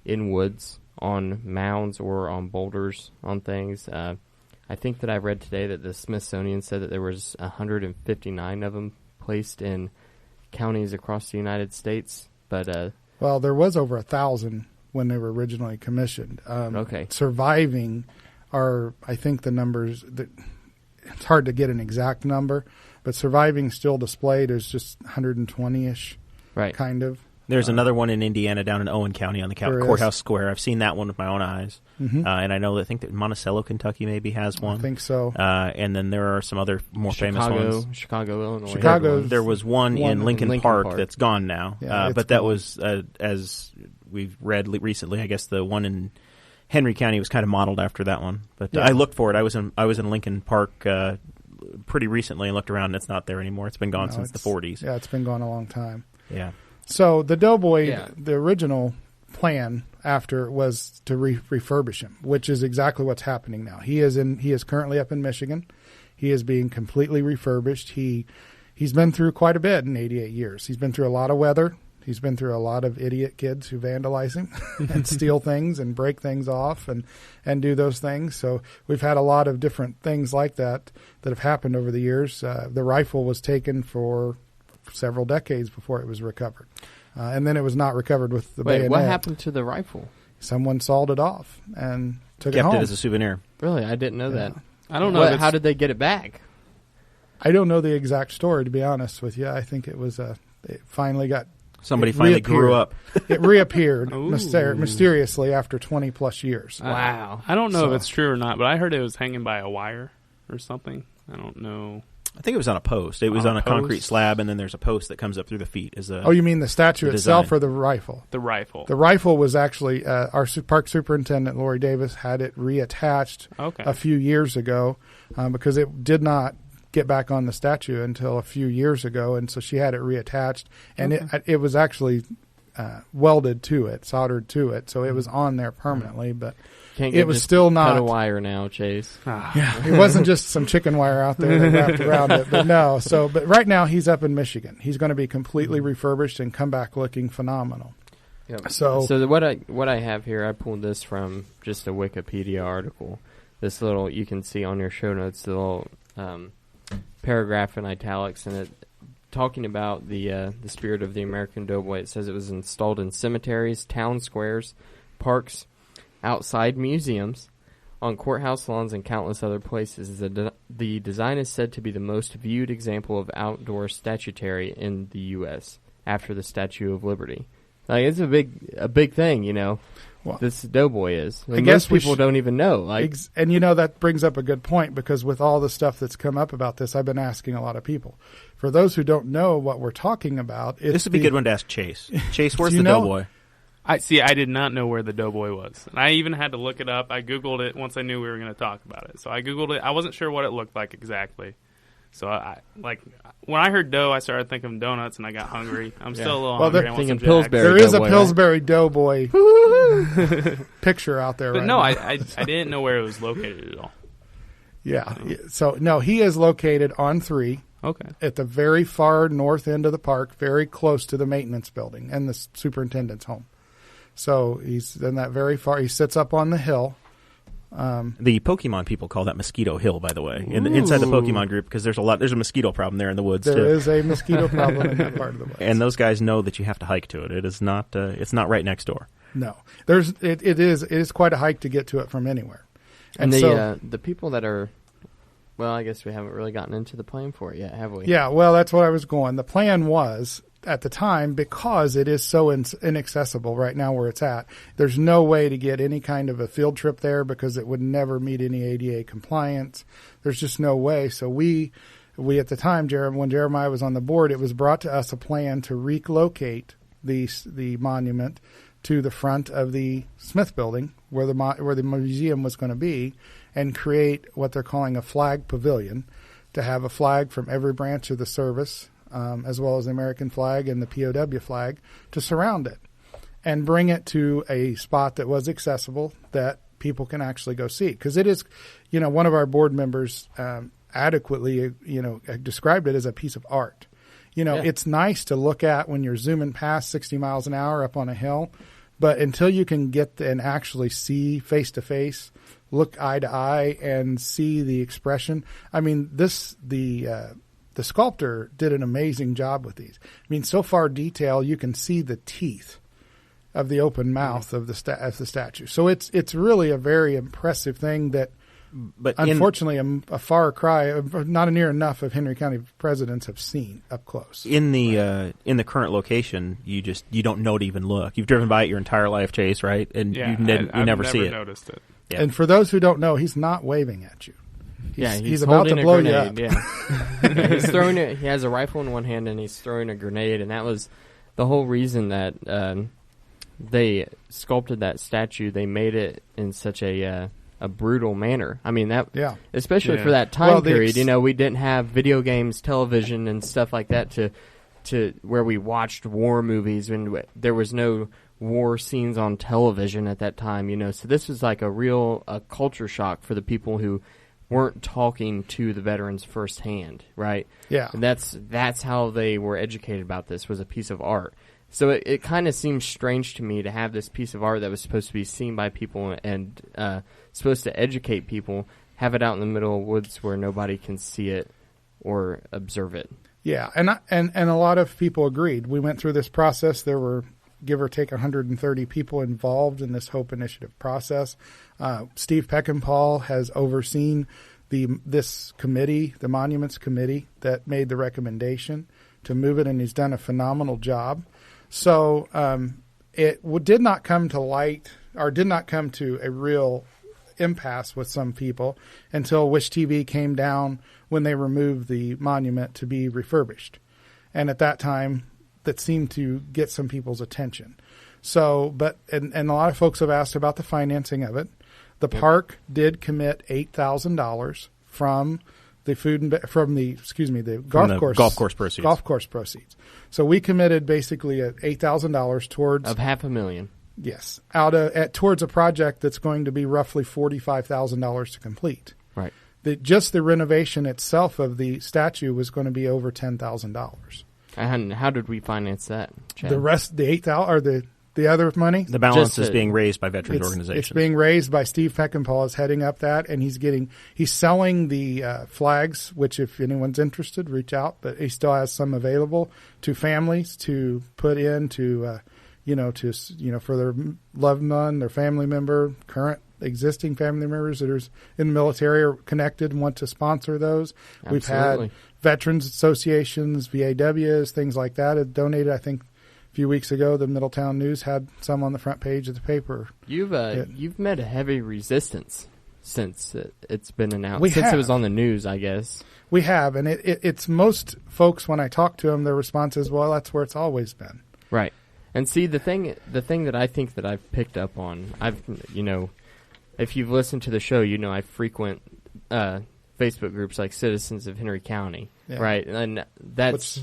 in woods, on mounds or on boulders on things. I think that I read today that the Smithsonian said that there was 159 of them placed in counties across the United States. But there was over 1,000 when they were originally commissioned. Surviving are, I think the numbers, it's hard to get an exact number, but surviving still displayed is just 120-ish, right? Kind of. There's another one in Indiana down in Owen County on the Courthouse Square. I've seen that one with my own eyes. And I think that Monticello, Kentucky maybe has one. I think so. And then there are some other more famous ones. Chicago, Illinois. There was one in Lincoln Park that's gone now. But that was, as we've read recently, I guess the one in Henry County was kind of modeled after that one. But I looked for it. I was in Lincoln Park pretty recently and looked around, and it's not there anymore. It's been gone since the 40s. Yeah, it's been gone a long time. Yeah. So the Doughboy, the original plan after was to refurbish him, which is exactly what's happening now. He is currently up in Michigan. He is being completely refurbished. He's been through quite a bit in 88 years. He's been through a lot of weather. He's been through a lot of idiot kids who vandalize him and steal things and break things off and do those things. So we've had a lot of different things like that have happened over the years. The rifle was taken for several decades before it was recovered. And then it was not recovered with the bayonet. What happened to the rifle? Someone sawed it off and took it home. Kept it as a souvenir. Really? I didn't know that. I don't know. How did they get it back? I don't know the exact story, to be honest with you. I think it was it finally got Somebody finally grew up. It reappeared mysteriously after 20-plus years. Wow. I don't know if it's true or not, but I heard it was hanging by a wire or something. I don't know. I think it was on a post. It was on a concrete slab, and then there's a post that comes up through the feet. Oh, you mean the statue itself or the rifle? The rifle. The rifle was actually, our park superintendent, Lori Davis, had it reattached a few years ago because it did not get back on the statue until a few years ago, and so she had it reattached, and it was actually welded to it, soldered to it, so it was on there permanently, but it was still not cut a wire now, Chase. Yeah, it wasn't just some chicken wire out there that wrapped around it, but no. So, but right now he's up in Michigan. He's going to be completely refurbished and come back looking phenomenal. Yep. So what I have here, I pulled this from just a Wikipedia article. This little, you can see on your show notes, the little paragraph in italics, and it talking about the spirit of the American Doughboy. It says it was installed in cemeteries, town squares, parks, outside museums, on courthouse lawns, and countless other places. The design is said to be the most viewed example of outdoor statuary in the U.S. after the Statue of Liberty. Like, it's a big thing, you know. Well, this Doughboy is. I guess most people don't even know. Like, and you know, that brings up a good point, because with all the stuff that's come up about this, I've been asking a lot of people. For those who don't know what we're talking about, this would be a good one to ask Chase. Chase, where's the Doughboy? I did not know where the Doughboy was. And I even had to look it up. I Googled it once I knew we were going to talk about it. So I Googled it. I wasn't sure what it looked like exactly. So when I heard dough, I started thinking of donuts, and I got hungry. I'm still a little hungry. I want some Pillsbury. There is a Pillsbury Doughboy picture out there. But right I didn't know where it was located at all. Yeah. So no, he is located on 3. Okay. At the very far north end of the park, very close to the maintenance building and the superintendent's home. So he's in that very far. He sits up on the hill. The Pokemon people call that Mosquito Hill, by the way, inside the Pokemon group, because there's a mosquito problem there in the woods. There is a mosquito problem in that part of the woods, and those guys know that you have to hike to it. It is not. It's not right next door. No, it is quite a hike to get to it from anywhere. And the people that are, well, I guess we haven't really gotten into the plan for it yet, have we? Yeah, well, that's what I was going. The plan was, at the time, because it is so inaccessible right now where it's at, there's no way to get any kind of a field trip there because it would never meet any ADA compliance. There's just no way. So we at the time, when Jeremiah was on the board, it was brought to us a plan to relocate the monument to the front of the Smith building where the museum was going to be, and create what they're calling a flag pavilion, to have a flag from every branch of the service, as well as the American flag and the POW flag, to surround it and bring it to a spot that was accessible, that people can actually go see. Because it is, one of our board members adequately, described it as a piece of art. It's nice to look at when you're zooming past 60 miles an hour up on a hill, but until you can get and actually see face to face, look eye to eye, and see the expression. I mean, the sculptor did an amazing job with these. I mean, so far detail, you can see the teeth of the open mouth of the statue. So it's really a very impressive thing that, but unfortunately, a far cry, not near enough of Henry County presidents have seen up close. In the current location, you don't know to even look. You've driven by it your entire life, Chase, right? And you never see it. I've never noticed it. Yeah. And for those who don't know, he's not waving at you. He's about to blow you up. Yeah. He's throwing it. He has a rifle in one hand and he's throwing a grenade, and that was the whole reason that they sculpted that statue. They made it in such a brutal manner. I mean, especially for that time period. We didn't have video games, television, and stuff like that to where we watched war movies, and there was no war scenes on television at that time. So this was like a culture shock for the people who weren't talking to the veterans firsthand, right? Yeah. And that's how they were educated about this, was a piece of art. So it kind of seems strange to me to have this piece of art that was supposed to be seen by people and supposed to educate people, have it out in the middle of woods where nobody can see it or observe it. Yeah, and a lot of people agreed. We went through this process. There were, give or take, 130 people involved in this HOPE initiative process. Steve Peckinpah has overseen this committee, the Monuments Committee, that made the recommendation to move it, and he's done a phenomenal job. So did not come to light, or did not come to a real impasse with some people until Wish TV came down when they removed the monument to be refurbished. And at that time, that seemed to get some people's attention. So, and a lot of folks have asked about the financing of it. The park did commit $8,000 from the golf course proceeds. So we committed basically $8,000 towards of $500,000. Yes, towards a project that's going to be roughly $45,000 to complete. Right. Just the renovation itself of the statue was going to be over $10,000. And how did we finance that, Chad? The rest, the $8,000 or the other money, the balance is being raised by veterans organizations. It's being raised by Steve Peckinpah is heading up that, and he's selling the flags. Which, if anyone's interested, reach out. But he still has some available to families to put in for their loved one, their family member, current existing family members that are in the military or connected and want to sponsor those. Absolutely. We've had veterans associations, VAWs, things like that have donated. I think a few weeks ago, the Middletown News had some on the front page of the paper. You've met a heavy resistance since it's been announced. It was on the news, I guess. We have, and it's most folks, when I talk to them, their response is, well, that's where it's always been. Right. And see, the thing that I think that I've picked up on, if you've listened to the show, I frequent Facebook groups like Citizens of Henry County, right? And that's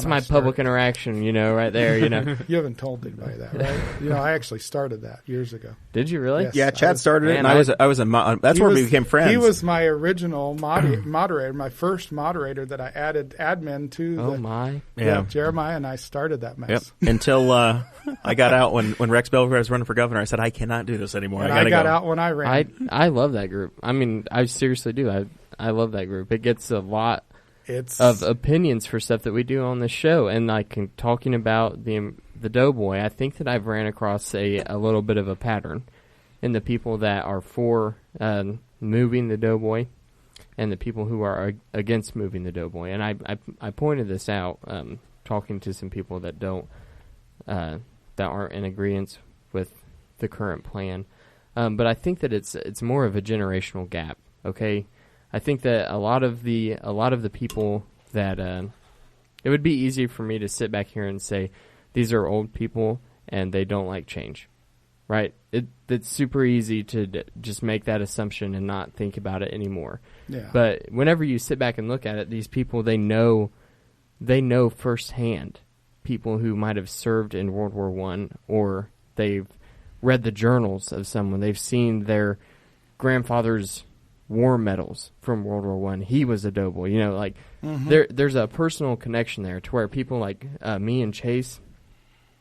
my public interaction, right there, You haven't told anybody that, right? I actually started that years ago. Did you really? Yes, yeah, Chad started it, and that's where we became friends. He was my original moderator, my first moderator that I added admin to. Oh, my. Yeah, Jeremiah and I started that mess. Yep. Until I got out when Rex Belgrade was running for governor. I said, I cannot do this anymore. And I got out when I ran. I love that group. I mean, I seriously do. I love that group. It gets a lot of opinions for stuff that we do on the show, and talking about the Doughboy, I think that I've ran across a little bit of a pattern in the people that are for moving the Doughboy and the people who are against moving the Doughboy. And I pointed this out talking to some people that that aren't in agreement with the current plan, but I think that it's more of a generational gap. Okay. I think that a lot of the people that it would be easy for me to sit back here and say these are old people and they don't like change, right? It's super easy to just make that assumption and not think about it anymore. Yeah. But whenever you sit back and look at it, these people they know firsthand people who might have served in World War I, or they've read the journals of someone, they've seen their grandfather's war medals from World War I. He was a Doughboy. There's a personal connection there to where people like me and Chase,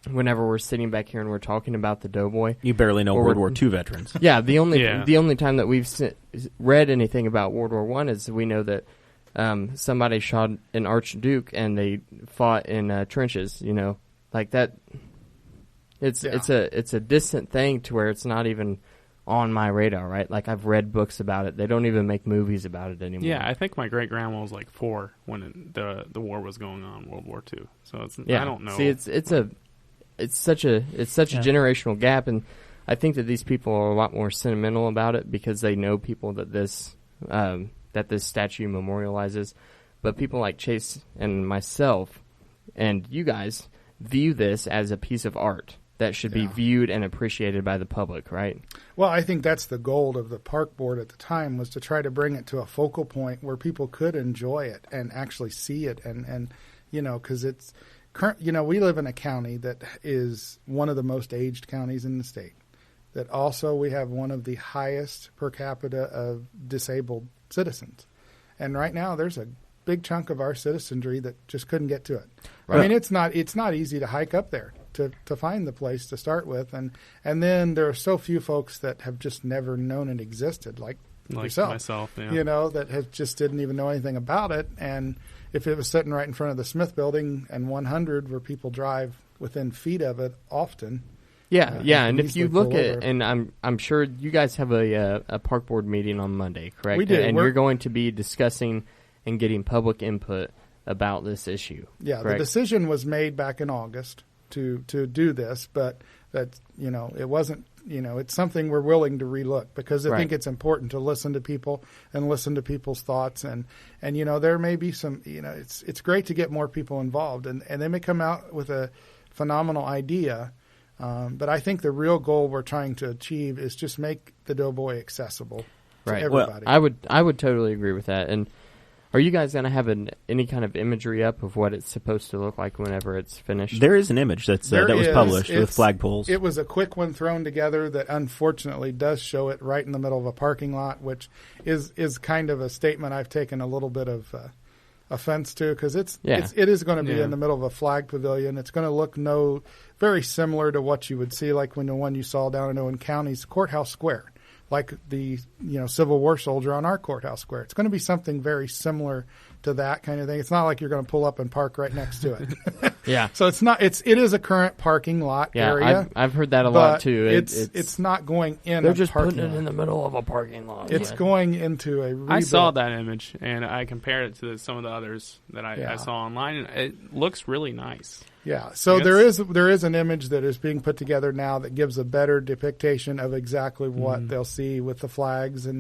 whenever we're sitting back here and we're talking about the Doughboy, you barely know World War II veterans. Yeah, the only time that we've read anything about World War I is we know that somebody shot an Archduke and they fought in trenches. Like that. It's a distant thing to where it's not even on my radar, right? Like I've read books about it. They don't even make movies about it anymore. Yeah, I think my great grandma was like 4 when the war was going on, World War II. So I don't know. See, it's such a generational gap, and I think that these people are a lot more sentimental about it because they know people that this statue memorializes. But people like Chase and myself and you guys view this as a piece of art that should be viewed and appreciated by the public, right? Well, I think that's the goal of the park board at the time, was to try to bring it to a focal point where people could enjoy it and actually see it. And because it's we live in a county that is one of the most aged counties in the state. That also we have one of the highest per capita of disabled citizens. And right now there's a big chunk of our citizenry that just couldn't get to it. Right. I mean, it's not easy to hike up there to find the place to start with, and then there are so few folks that have just never known it existed, like yourself, myself, that have just didn't even know anything about it. And if it was sitting right in front of the Smith Building and 100, where people drive within feet of it often. And if you look at, and I'm sure you guys have a park board meeting on Monday, correct? We do, and you're going to be discussing and getting public input about this issue. Yeah, correct? The decision was made back in August to do this, but that it wasn't. It's something we're willing to relook because I think it's important to listen to people and listen to people's thoughts and there may be some it's great to get more people involved and they may come out with a phenomenal idea, but I think the real goal we're trying to achieve is just make the Doughboy accessible to everybody. Well, I would totally agree with that. And are you guys going to have any kind of imagery up of what it's supposed to look like whenever it's finished? There is an image that was published with flagpoles. It was a quick one thrown together that unfortunately does show it right in the middle of a parking lot, which is kind of a statement I've taken a little bit of offense to because it is going to be in the middle of a flag pavilion. It's going to look very similar to what you would see like when the one you saw down in Owen County's Courthouse Square. Like the Civil War soldier on our courthouse square. It's going to be something very similar to that kind of thing. It's not like you're going to pull up and park right next to it. Yeah. So it's not. It is a current parking lot area. I've heard that a lot too. It's not going in. They're just putting it in the middle of a parking lot. It's going into a. I saw that image and I compared it to some of the others that I saw online, and it looks really nice. Yeah, so there is an image that is being put together now that gives a better depiction of exactly what they'll see with the flags and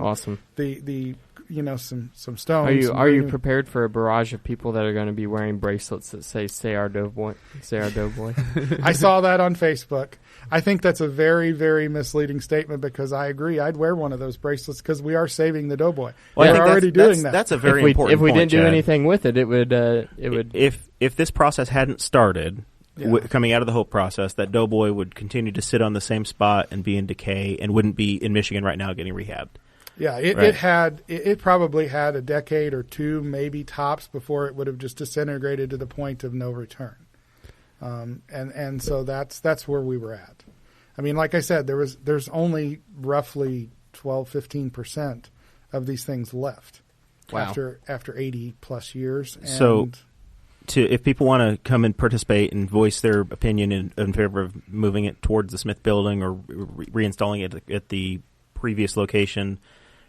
the some stones. Are you prepared for a barrage of people that are going to be wearing bracelets that say our Doughboy"? Say our Doughboy. I saw that on Facebook. I think that's a very, very misleading statement because I agree. I'd wear one of those bracelets because we are saving the Doughboy. Well, we're already doing that. That's a very important point. If we didn't do Chad. anything with it, it would. If this process hadn't started, coming out of the Hope process, that Doughboy would continue to sit on the same spot and be in decay and wouldn't be in Michigan right now getting rehabbed. Yeah, it probably had a decade or two, maybe tops, before it would have just disintegrated to the point of no return. And so that's where we were at. I mean, like I said, there's only roughly 12-15% of these things left after 80 plus years. And so, if people want to come and participate and voice their opinion in favor of moving it towards the Smith Building or reinstalling it at the previous location,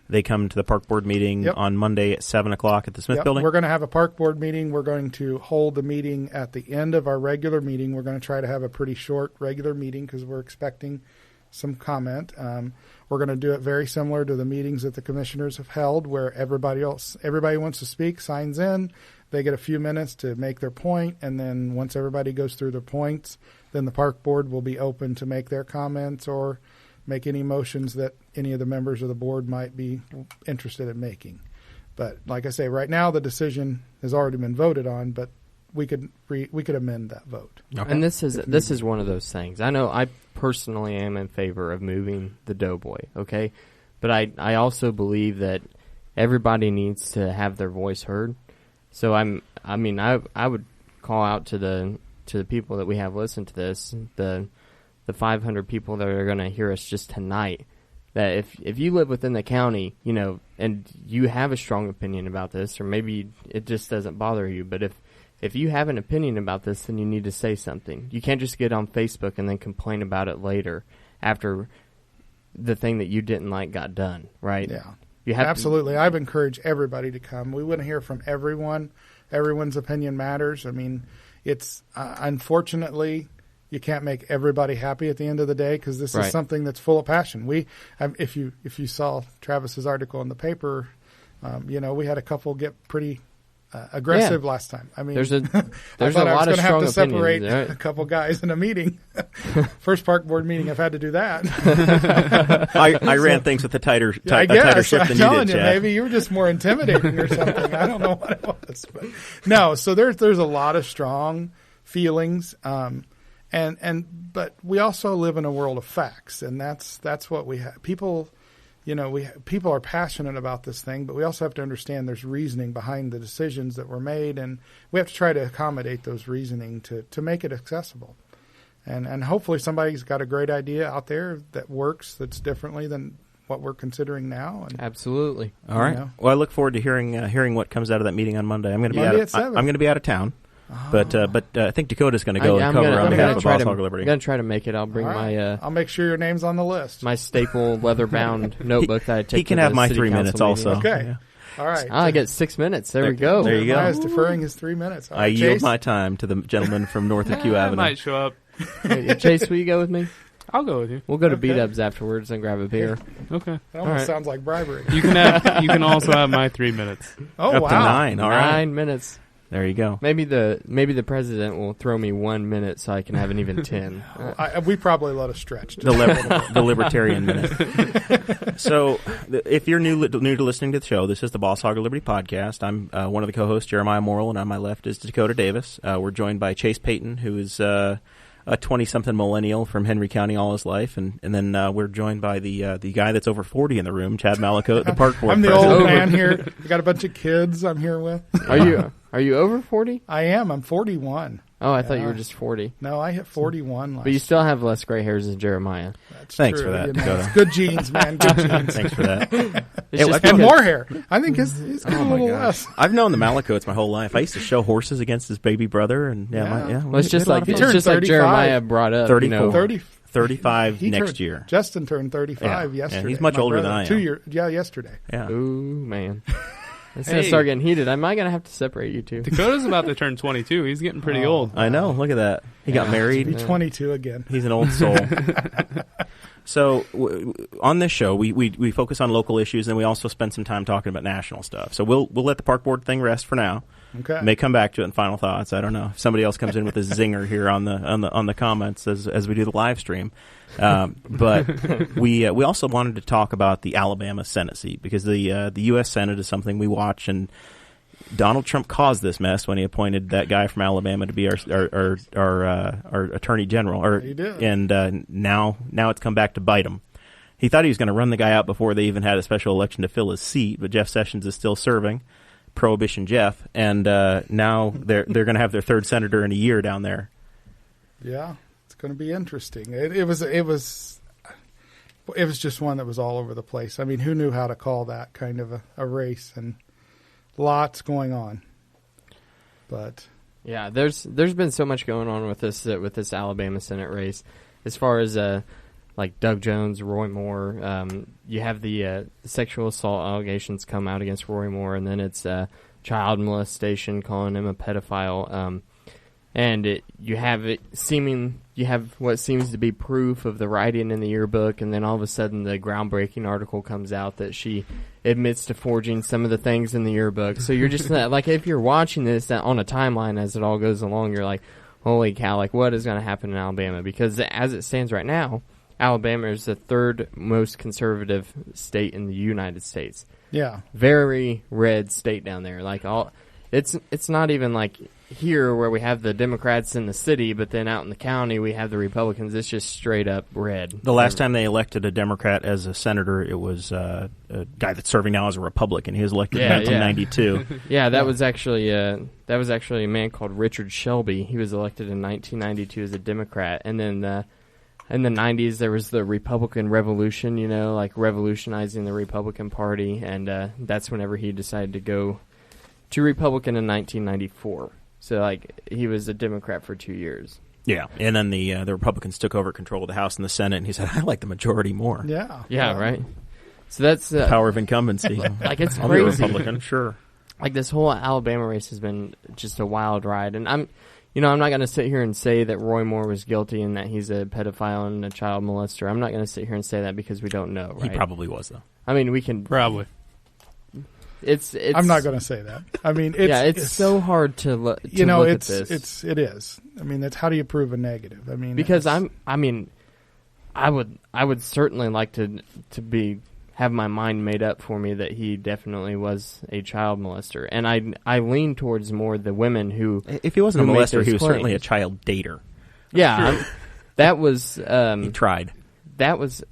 they come to the Park Board meeting on Monday at 7 o'clock at the Smith Building? We're going to have a Park Board meeting. We're going to hold the meeting at the end of our regular meeting. We're going to try to have a pretty short regular meeting because we're expecting some comment. We're going to do it very similar to the meetings that the commissioners have held where everybody wants to speak, signs in. They get a few minutes to make their point, and then once everybody goes through their points, then the Park Board will be open to make their comments or make any motions that any of the members of the board might be interested in making. But like I say, right now the decision has already been voted on, but we could amend that vote. Okay. And this is one of those things. I know I personally am in favor of moving the Doughboy, okay? But I also believe that everybody needs to have their voice heard. So I would call out to the people that we have listened to this, the 500 people that are going to hear us just tonight, that if you live within the county, and you have a strong opinion about this, or maybe it just doesn't bother you, but if you have an opinion about this, then you need to say something. You can't just get on Facebook and then complain about it later after the thing that you didn't like got done, right? Yeah. You have Absolutely. I've encouraged everybody to come. We want to hear from everyone. Everyone's opinion matters. I mean, it's unfortunately you can't make everybody happy at the end of the day because this is something that's full of passion. If you saw Travis's article in the paper, we had a couple get pretty aggressive last time. I mean, there's a lot of strong opinions. I was going to have to separate a couple guys in a meeting. First Park Board meeting, I've had to do that. I ran things with a tighter ship than you did, Chad. Maybe you were just more intimidating or something. I don't know what it was, but no. So there's a lot of strong feelings, but we also live in a world of facts, and that's what we have. People are passionate about this thing, but we also have to understand there's reasoning behind the decisions that were made, and we have to try to accommodate those reasoning to make it accessible. And hopefully somebody's got a great idea out there that works, that's differently than what we're considering now. And, absolutely. All right. Well, I look forward to hearing what comes out of that meeting on Monday. I'm going to be out of town. But I think Dakota's going to go and cover on behalf of Boss Hog Liberty. I'm going to try to make it. I'll bring my... I'll make sure your name's on the list. My staple leather-bound notebook that I take. He can have my 3 minutes also. Okay. Yeah. All right. I get 6 minutes. There we go. There you go. I was deferring his 3 minutes. I yield my time to the gentleman from north of Q Avenue. I might show up Chase, will you go with me? I'll go with you. We'll go to Okay. B-Dubs afterwards and grab a beer. Okay. That almost right. sounds like bribery. You can also have my 3 minutes. Oh, Up wow. to 9. All right. 9 minutes. There you go. Maybe the president will throw me 1 minute so I can have an even 10. We probably let us stretch. The Libertarian Minute. So, if you're new to listening to the show, this is the Boss Hog of Liberty podcast. I'm one of the co-hosts, Jeremiah Morrell, and on my left is Dakota Davis. We're joined by Chase Peyton, who is a 20-something millennial from Henry County all his life, and then we're joined by the guy that's over 40 in the room, Chad Malicoat, the park board I'm the president. old man here. I got a bunch of kids I'm here with. Are you over 40? I am. I'm 41. Oh, I thought you Yeah. were just 40. No, I hit 41 last But you still have less gray hairs than Jeremiah. That's Thanks true. for that, You know, Dakota. it's good genes, man. Good genes. Thanks for that. It's Hey, just And because- more hair. I think he's got Oh a my little gosh! less. I've known the Malicoats my whole life. I used to show horses against his baby brother, and Yeah. Well, it's just like He turned 35. Jeremiah brought up. 34. 30. 35 He next turned- year. Justin turned 35 Yeah. yesterday. Yeah, he's much My older brother. than I am. 2 years. Yeah, yesterday. Yeah. Ooh, man. It's going to Hey. start getting heated. Am I going to have to separate you two? Dakota's about to turn 22. He's getting pretty Oh. old. I know. Look at that. He got Yeah. married. Be 22 again. He's an old soul. So on this show, we focus on local issues, and we also spend some time talking about national stuff. So we'll let the park board thing rest for now. Okay. May come back to it in final thoughts. I don't know if somebody else comes in with a zinger here on the comments as we do the live stream. But we also wanted to talk about the Alabama Senate seat, because the U.S. Senate is something we watch, and Donald Trump caused this mess when he appointed that guy from Alabama to be our attorney general. He did. And now it's come back to bite him. He thought he was going to run the guy out before they even had a special election to fill his seat, but Jeff Sessions is still serving, Prohibition Jeff, and now they're going to have their third senator in a year down there. Yeah, it's going to be interesting. It was just one that was all over the place. I mean, who knew how to call that kind of a race, and lots going on. But Yeah, there's been so much going on with this Alabama Senate race, as far as like Doug Jones, Roy Moore. You have the sexual assault allegations come out against Roy Moore, and then it's child molestation, calling him a pedophile. And you have what seems to be proof of the writing in the yearbook, and then all of a sudden the groundbreaking article comes out that she admits to forging some of the things in the yearbook. So you're just like, if you're watching this on a timeline as it all goes along, you're like, holy cow, like what is going to happen in Alabama? Because as it stands right now, Alabama is the third most conservative state in the United States. yeah, Very red state down there. Like it's not even like here where we have the Democrats in the city, but then out in the county we have the Republicans. It's just straight up red. The last time they elected a Democrat as a senator, it was a guy that's serving now as a Republican. He was elected in 1992. Yeah, that was actually a man called Richard Shelby. He was elected in 1992 as a Democrat, and then in the 90s there was the Republican Revolution, like revolutionizing the Republican Party, and that's whenever he decided to go to Republican in 1994. So like he was a Democrat for 2 years. Yeah, and then the Republicans took over control of the House and the Senate, and he said, "I like the majority more." yeah, Yeah, right. So that's Power of incumbency. like it's I'll be a crazy. Republican, sure. Like this whole Alabama race has been just a wild ride, and I'm not going to sit here and say that Roy Moore was guilty and that he's a pedophile and a child molester. I'm not going to sit here and say that because we don't know, right? He probably was, though. I mean, we can. Probably. It's. I'm not going to say that. I mean, it's so hard to look. You know, look it at this. is. I mean, that's how do you prove a negative? I mean, Because it's- I would certainly like to have my mind made up for me that he definitely was a child molester, and I lean towards more the women who. If he wasn't a who make molester, those he was certainly a claims. child dater. Yeah, that was. He tried. That was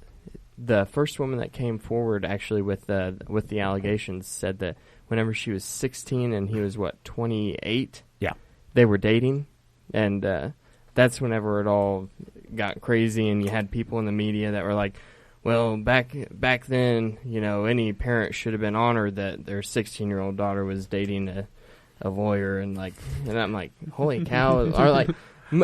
the first woman that came forward actually with the allegations, said that whenever she was 16 and he was 28, Yeah. they were dating, and that's whenever it all got crazy, and you had people in the media that were like, well, back then, any parent should have been honored that their 16-year-old daughter was dating a lawyer, and I'm like, holy cow, or like.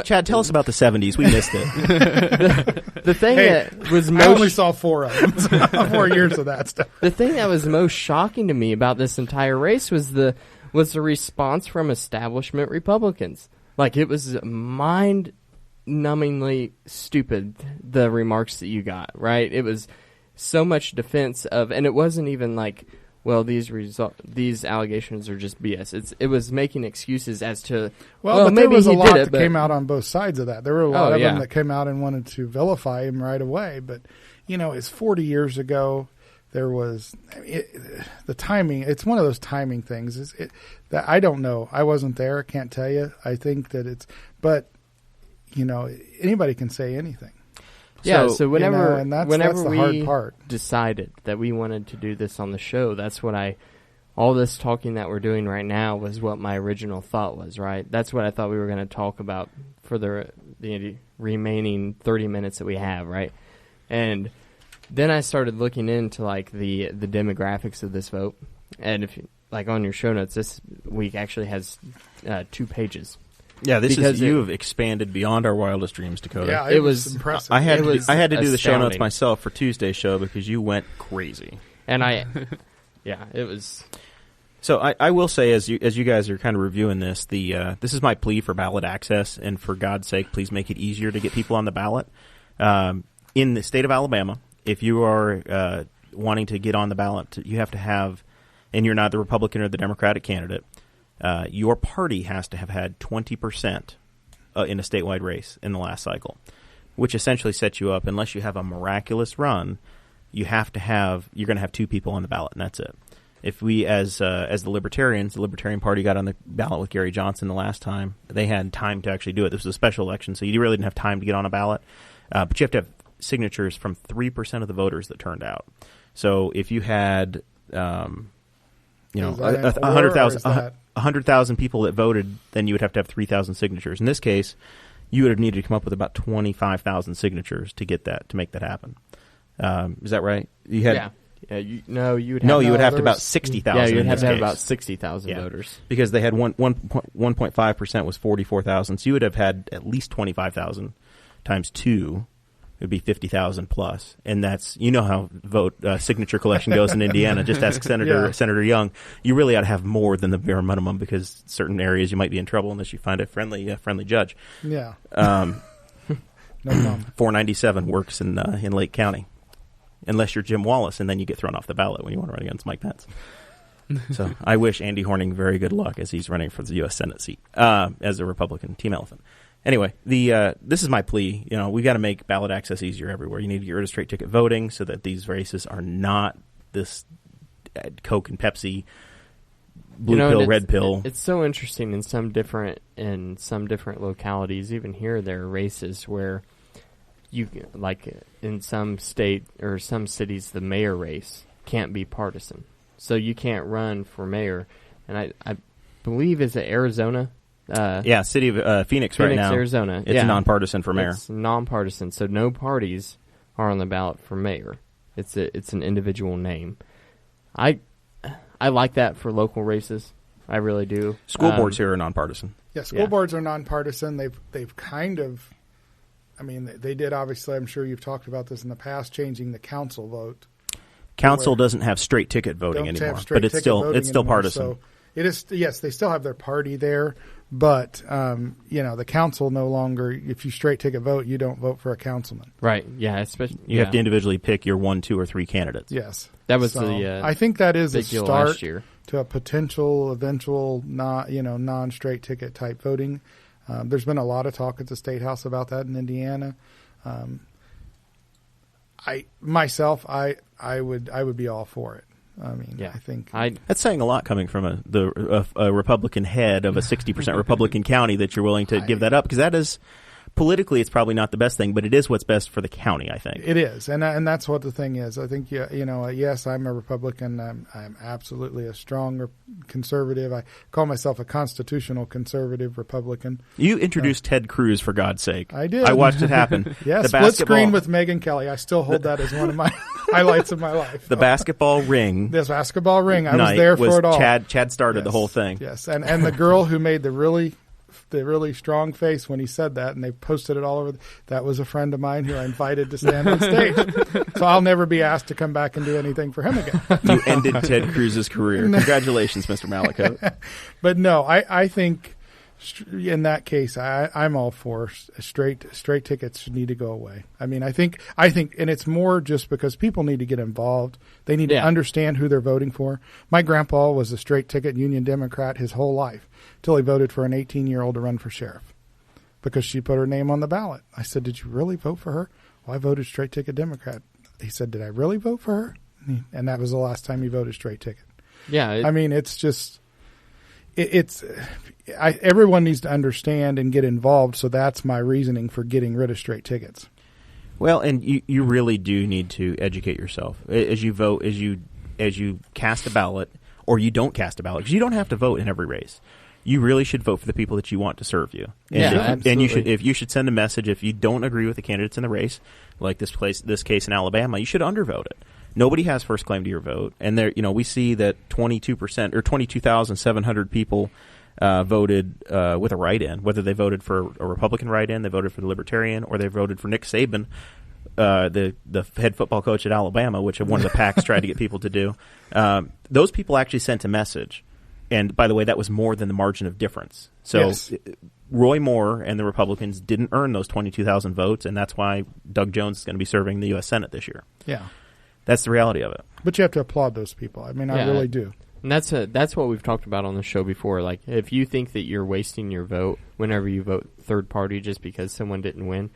Chad, tell us about the 70s. We missed it. The thing that was I only most saw 4 of them, 4 years of that stuff. the thing that was most shocking to me about this entire race was the response from establishment Republicans. Like it was numbingly stupid, the remarks that you got, right? It was so much defense of, and it wasn't even like, well, these allegations are just BS. It was making excuses as to, but maybe there was a he lot did it, that came out on both sides of that. There were a lot of them that came out and wanted to vilify him right away. But, it's 40 years ago. There was the timing. It's one of those timing things. That I don't know. I wasn't there. I can't tell you. I think that but anybody can say anything. Yeah. So whenever and that's the we hard part. Decided that we wanted to do this on the show, that's what all this talking that we're doing right now was what my original thought was. Right. That's what I thought we were going to talk about for the remaining 30 minutes that we have. Right. And then I started looking into like the demographics of this vote, and if you, like on your show notes, this week actually has 2 pages. Yeah, you have expanded beyond our wildest dreams, Dakota. Yeah, it was impressive. I had to do the astounding. show notes myself for Tuesday's show because you went crazy. And it was. So I will say, as you guys are kind of reviewing this, this is my plea for ballot access, and for God's sake, please make it easier to get people on the ballot. In the state of Alabama, if you are wanting to get on the ballot, you have to have, and you're not the Republican or the Democratic candidate, your party has to have had 20% in a statewide race in the last cycle, which essentially sets you up, unless you have a miraculous run, you're going to have 2 people on the ballot, and that's it. If we, as the Libertarians, the Libertarian Party got on the ballot with Gary Johnson the last time, they had time to actually do it. This was a special election, so you really didn't have time to get on a ballot, but you have to have signatures from 3% of the voters that turned out. So if you had, 100,000 people that voted, then you would have to have 3,000 signatures. In this case, you would have needed to come up with about 25,000 signatures to get that, to make that happen. Is that right? You had, you would have to about 60,000. Yeah, you'd have to have case. about 60,000 voters, because they had 1.5% was 44,000. So you would have had at least 25,000 times 2. It would be 50,000 plus, and that's how signature collection goes in Indiana. Just ask Senator Young. You really ought to have more than the bare minimum, because certain areas you might be in trouble unless you find a friendly judge. Yeah. No problem. 497 works in Lake County, unless you're Jim Wallace, and then you get thrown off the ballot when you want to run against Mike Pence. So I wish Andy Horning very good luck as he's running for the U.S. Senate seat as a Republican. Team Elephant. Anyway, this is my plea. We got to make ballot access easier everywhere. You need to get rid of straight ticket voting so that these races are not this Coke and Pepsi, blue pill, red pill. It's so interesting in some different localities. Even here, there are races where you, like in some state or some cities, the mayor race can't be partisan, so you can't run for mayor. And I believe, is it Arizona? City of Phoenix right now. Arizona. It's nonpartisan for mayor. It's nonpartisan, so no parties are on the ballot for mayor. It's an individual name. I like that for local races. I really do. School boards here are nonpartisan. Yeah, school boards are nonpartisan. They've kind of, they did, obviously, I'm sure you've talked about this in the past, changing the council vote. Council doesn't have straight ticket voting anymore, but it's still partisan. So it is, yes, they still have their party there. But, the council no longer, if you straight ticket vote, you don't vote for a councilman. Right, yeah. Especially, you have to individually pick your 1, 2, or 3 candidates. Yes. That was I think that is a start last year to a potential eventual non-straight ticket type voting. There's been a lot of talk at the State House about that in Indiana. I would be all for it. I think that's saying a lot coming from a Republican head of a 60% Republican county, that you're willing to give that up, because that is, politically, it's probably not the best thing, but it is what's best for the county, I think. It is, and that's what the thing is. I think, yes, I'm a Republican. I'm absolutely a strong conservative. I call myself a constitutional conservative Republican. You introduced Ted Cruz, for God's sake. I did. I watched it happen. Yeah, split screen with Megyn Kelly. I still hold that as one of my highlights of my life. The basketball ring. This basketball ring. I was there for it all. Chad started the whole thing. Yes, and the girl who made the really strong face when he said that, and they posted it all over. That was a friend of mine who I invited to stand on stage. So I'll never be asked to come back and do anything for him again. You ended Ted Cruz's career. Congratulations, Mr. Malicoat. But no, I think In that case, I'm all for straight tickets need to go away. I mean, I think, and it's more just because people need to get involved. They need to understand who they're voting for. My grandpa was a straight ticket Union Democrat his whole life till he voted for an 18-year-old to run for sheriff because she put her name on the ballot. I said, "Did you really vote for her?" "Well, I voted straight ticket Democrat." He said, "Did I really vote for her?" And that was the last time he voted straight ticket. Yeah, I mean, it's just. Everyone needs to understand and get involved, so that's my reasoning for getting rid of straight tickets. Well, and you really do need to educate yourself as you vote, as you cast a ballot, or you don't cast a ballot, because you don't have to vote in every race. You really should vote for the people that you want to serve you. Absolutely. And you should send a message if you don't agree with the candidates in the race, like this case in Alabama. You should undervote it. Nobody has first claim to your vote, and we see that 22% or 22,700 people voted with a write-in. Whether they voted for a Republican write-in, they voted for the Libertarian, or they voted for Nick Saban, the head football coach at Alabama, which one of the PACs tried to get people to do. Those people actually sent a message, and by the way, that was more than the margin of difference. So. Yes. Roy Moore and the Republicans didn't earn those 22,000 votes, and that's why Doug Jones is going to be serving the U.S. Senate this year. Yeah. That's the reality of it. But you have to applaud those people. I mean, I really do. And that's what we've talked about on the show before. Like, if you think that you're wasting your vote whenever you vote third party just because someone didn't win,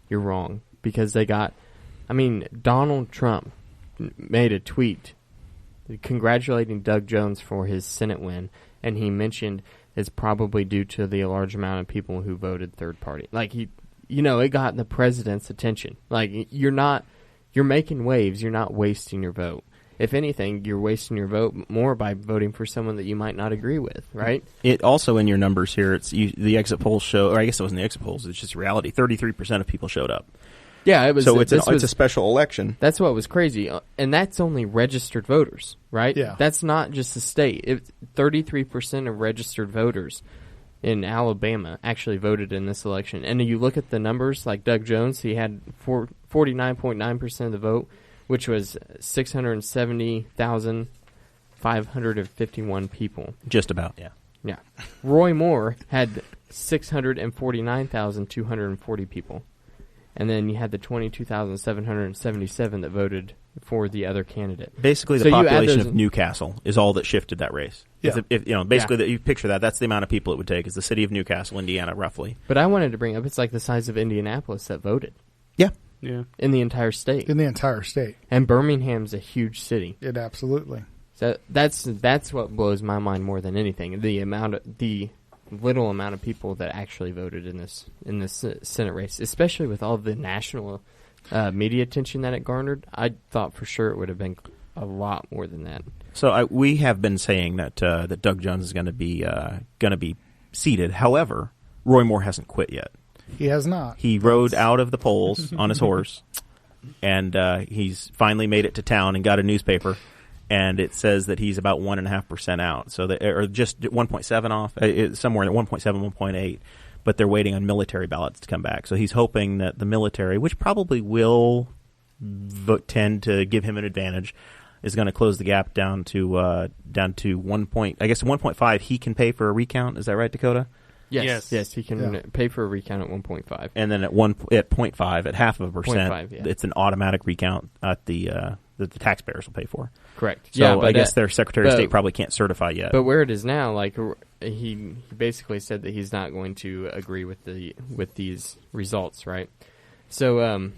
you're wrong. Because Donald Trump made a tweet congratulating Doug Jones for his Senate win, and he mentioned it's probably due to the large amount of people who voted third party. Like, it got the president's attention. Like, you're making waves. You're not wasting your vote. If anything, you're wasting your vote more by voting for someone that you might not agree with, right? It also, in your numbers here, the exit polls show, or I guess it wasn't the exit polls, it's just reality. 33% of people showed up. Yeah, it was. So it's a special election. That's what was crazy, and that's only registered voters, right? Yeah. That's not just the state. 33% of registered voters in Alabama actually voted in this election. And you look at the numbers, like Doug Jones, he had 49.9% of the vote, which was 670,551 people. Just about, yeah. Yeah. Roy Moore had 649,240 people. And then you had the 22,777 that voted for the other candidate. Basically, the population of Newcastle is all that shifted that race. Yeah. You picture that. That's the amount of people it would take. Is the city of Newcastle, Indiana, roughly. But I wanted to bring up, it's like the size of Indianapolis that voted. Yeah. Yeah. In the entire state. And Birmingham's a huge city. It absolutely. So that's what blows my mind more than anything. The little amount of people that actually voted in this Senate race, especially with all the national media attention that it garnered. I thought for sure it would have been a lot more than that. So we have been saying that that Doug Jones is going to be seated. However, Roy Moore hasn't quit yet. He has not. He rode out of the polls on his horse, and he's finally made it to town and got a newspaper. And it says that he's about 1.5% out, or just 1.7 off, somewhere at 1.7, 1.8. But they're waiting on military ballots to come back. So he's hoping that the military, which probably will tend to give him an advantage, is going to close the gap down to 1.5. He can pay for a recount. Is that right, Dakota? Yes, he can pay for a recount at 1.5. And then at 0.5, at 0.5%, yeah. It's an automatic recount at that the taxpayers will pay for. Correct. So I guess their Secretary of State probably can't certify yet. But where it is now, like he basically said that he's not going to agree with these results, right? So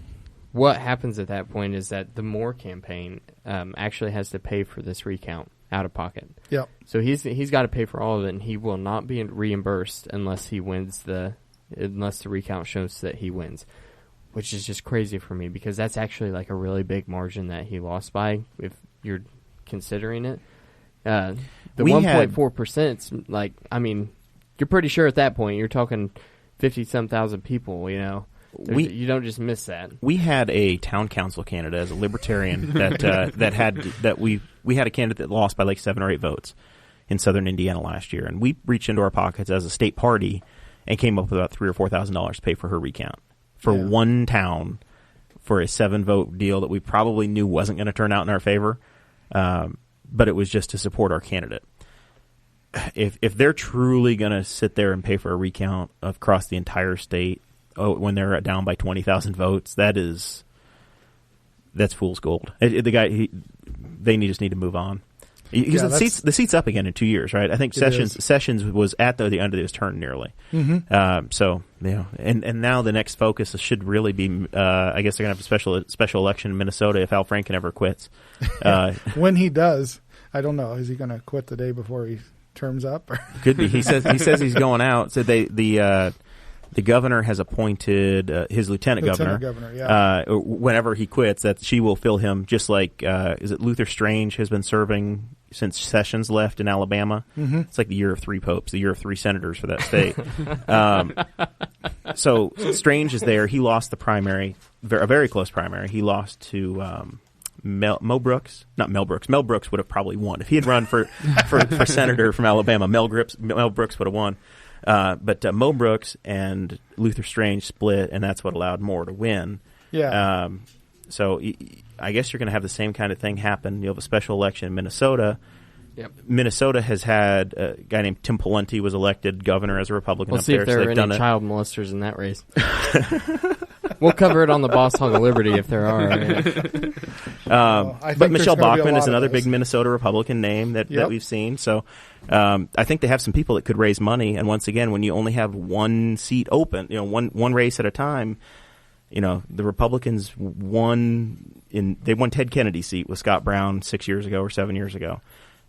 what happens at that point is that the Moore campaign actually has to pay for this recount out of pocket. Yep. So he's got to pay for all of it, and he will not be reimbursed unless he wins unless the recount shows that he wins. Which is just crazy for me because that's actually like a really big margin that he lost by if you're considering it. The 1.4%, like, I mean, you're pretty sure at that point you're talking 50-some thousand people, you know. You don't just miss that. We had a town council candidate as a libertarian we had a candidate that lost by like 7 or 8 votes in southern Indiana last year, and we reached into our pockets as a state party and came up with about $3,000 or $4,000 to pay for her recount. For one town, for a 7-vote deal that we probably knew wasn't going to turn out in our favor, but it was just to support our candidate. if they're truly going to sit there and pay for a recount across the entire state when they're down by 20,000 votes, that's fool's gold. They just need to move on. Because the seat's up again in 2 years, right? I think Sessions was at the end of his term nearly. Mm-hmm. So and now the next focus should really be, I guess they're gonna have a special election in Minnesota if Al Franken ever quits. When he does, I don't know. Is he going to quit the day before he terms up? Could be. He says he's going out. So the governor has appointed his lieutenant governor. Whenever he quits, that she will fill him, just like is it Luther Strange has been serving since Sessions left in Alabama. Mm-hmm. It's like the year of 3 popes, the year of 3 senators for that state. So Strange is there. He lost the primary, a very close primary. He lost to Mo Brooks, not Mel Brooks. Mel Brooks would have probably won if he had run for senator from Alabama. Mel Brooks would have won. But Mo Brooks and Luther Strange split, and that's what allowed Moore to win. Yeah. So I guess you're going to have the same kind of thing happen. You'll have a special election in Minnesota. Yep. Minnesota has had a guy named Tim Pawlenty was elected governor as a Republican We'll up see there. if there are any child molesters in that race. We'll cover it on the Boss Hog of Liberty if there are. But Michelle Bachmann is another big Minnesota Republican name that we've seen. So I think they have some people that could raise money. And once again, when you only have one seat open, one race at a time, the Republicans won Ted Kennedy's seat with Scott Brown 6 years ago or 7 years ago.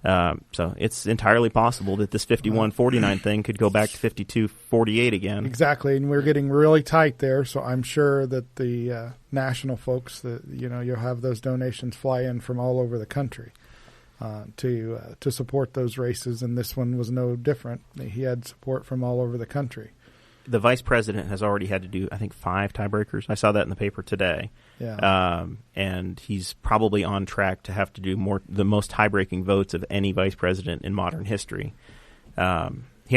So it's entirely possible that this 51-49 thing could go back to 52-48 again. Exactly, and we're getting really tight there. So I'm sure that the national folks, that you'll have those donations fly in from all over the country to support those races, and this one was no different. He had support from all over the country. The vice president has already had to do, I think, 5 tiebreakers. I saw that in the paper today. Yeah. And he's probably on track to have to do the most tie-breaking votes of any vice president in modern history. He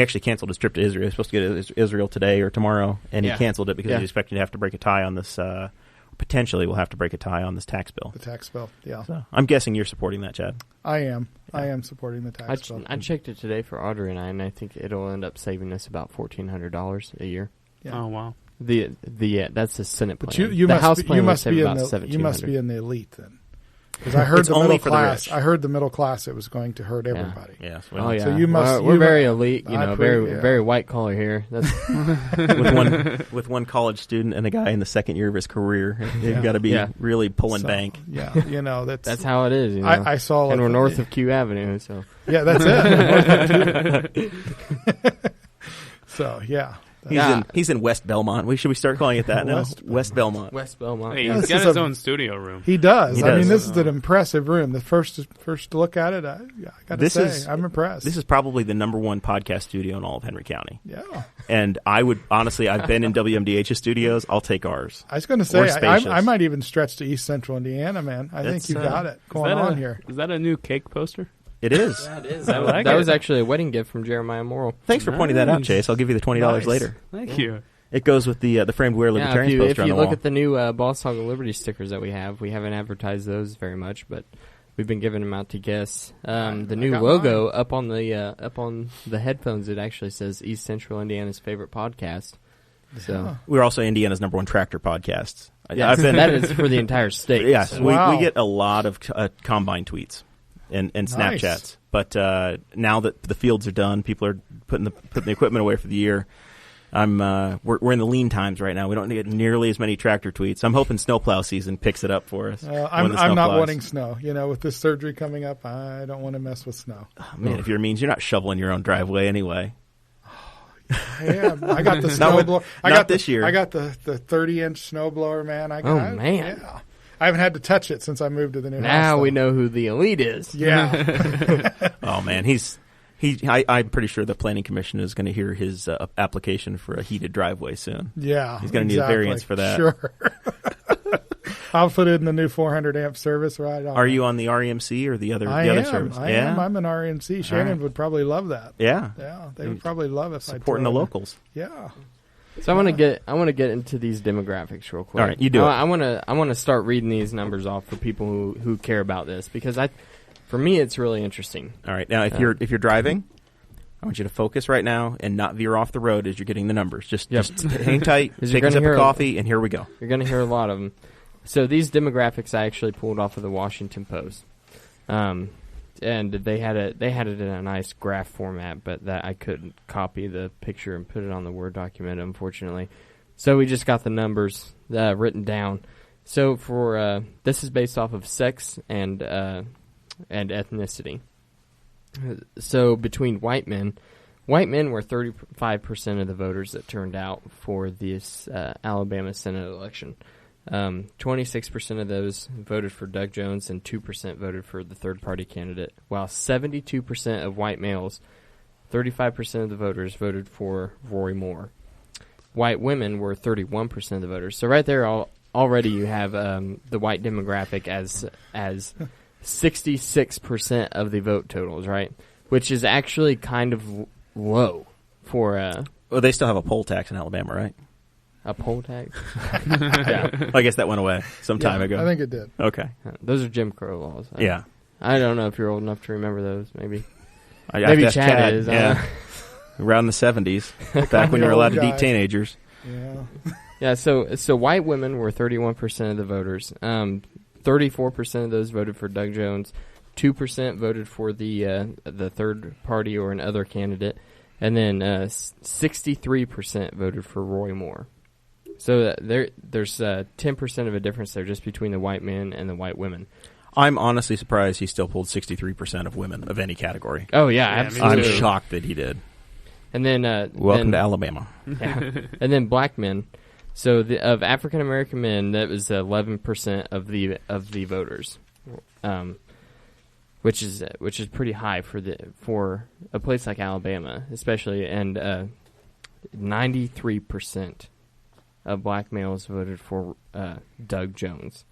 actually canceled his trip to Israel. He was supposed to get to Israel today or tomorrow, and he canceled it because he was expecting to have to break a tie on this. Potentially, will have to break a tie on this tax bill. The tax bill, yeah. So I'm guessing you're supporting that, Chad. I am. Yeah. I am supporting the tax bill. I checked it today for Audrey and I think it'll end up saving us about $1,400 a year. Yeah. Oh wow. That's the Senate plan. But you must be in the elite then, because I heard the middle class. I heard the middle class. It was going to hurt everybody. Yeah. So you must. We're very elite. Very white collar here. That's with one college student and a guy in the second year of his career. You've got to be really pulling bank. Yeah. That's how it is. I saw, and we're north of Q Avenue. So yeah, that's it. So yeah. He's in West Belmont. Should we start calling it that now? West Belmont. West Belmont. Hey, he's got his own studio room. He does. I mean, this is an impressive room. The first to look at it, I got to say, I'm impressed. This is probably the #1 podcast studio in all of Henry County. Yeah. And I would honestly, I've been in WMDH's studios. I'll take ours. I was going to say, I might even stretch to East Central Indiana, man. I think you got it going on here. Is that a new cake poster? It is. Yeah, it is. That was actually a wedding gift from Jeremiah Morrell. Thanks for pointing that out, Chase. I'll give you the $20 later. Thank you. It goes with the framed Wear Libertarians poster on the wall. If you look at the new Boss Hog of Liberty stickers that we haven't advertised those very much, but we've been giving them out to guests. The new logo up on the headphones, it actually says East Central Indiana's favorite podcast. So we're also Indiana's #1 tractor podcast. Yes, that is for the entire state. Yes, so. we get a lot of combine tweets and Snapchats. But now that the fields are done, people are putting the equipment away for the year. We're in the lean times right now. We don't get nearly as many tractor tweets. I'm hoping snowplow season picks it up for us. I'm not wanting snow. With this surgery coming up, I don't want to mess with snow. Oh, man, if you're means, you're not shoveling your own driveway anyway. Yeah, I got the snowblower. This year. I got the 30-inch snowblower, man. Man. Yeah. I haven't had to touch it since I moved to the new house. Now we know who the elite is. Yeah. Oh man, I'm pretty sure the Planning Commission is going to hear his application for a heated driveway soon. Yeah, he's going to need a variance for that. Sure. I'll put it in the new 400 amp service right on. Are you on the REMC or the other service? I am. I'm an REMC. Shannon would probably love that. Yeah. Yeah, they would probably love it. Supporting the locals. Yeah. So I want to get into these demographics real quick. All right, you do it. I want to start reading these numbers off for people who care about this, because for me it's really interesting. All right, now if you're driving, I want you to focus right now and not veer off the road as you're getting the numbers. Just hang tight, 'Cause take you're a sip gonna of hear coffee, and here we go. You're going to hear a lot of them. So these demographics I actually pulled off of the Washington Post, and they had it in a nice graph format, but that I couldn't copy the picture and put it on the Word document, unfortunately. So we just got the numbers written down. So for this is based off of sex and ethnicity. So between white men were 35% of the voters that turned out for this Alabama Senate election. 26% of those voted for Doug Jones and 2% voted for the third-party candidate, while 72% of white males, 35% of the voters voted for Roy Moore. White women were 31% of the voters. So right there, already you have the white demographic as 66% of the vote totals, right? Which is actually kind of low for Well, they still have a poll tax in Alabama, right? a poll tax. Yeah. I guess that went away some time ago. I think it did. Okay. Those are Jim Crow laws. Yeah. I don't know if you're old enough to remember those. Maybe I have maybe to ask Chad is. Yeah. Around the 70s, back when you were allowed to date teenagers. Yeah. Yeah. So white women were 31% of the voters. 34% of those voted for Doug Jones. 2% voted for the third party or an other candidate, and then 63% voted for Roy Moore. So there's 10% of a difference there just between the white men and the white women. I'm honestly surprised he still pulled 63% of women of any category. Oh yeah, Yeah, absolutely. I'm shocked that he did. And then Welcome to Alabama. Yeah. And then black men. So of African American men, that was 11% of the voters, which is pretty high for a place like Alabama, especially. And 93% of black males voted for Doug Jones.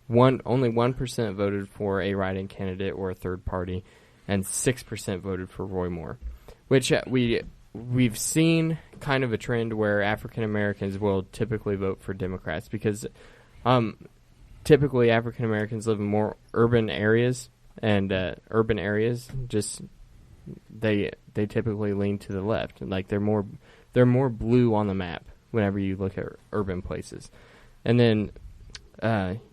Only 1% voted for a write-in candidate or a third party, and 6% voted for Roy Moore, which we've seen kind of a trend where African Americans will typically vote for Democrats because typically African Americans live in more urban areas, and urban areas just they typically lean to the left. Like they're more blue on the map whenever you look at urban places. And then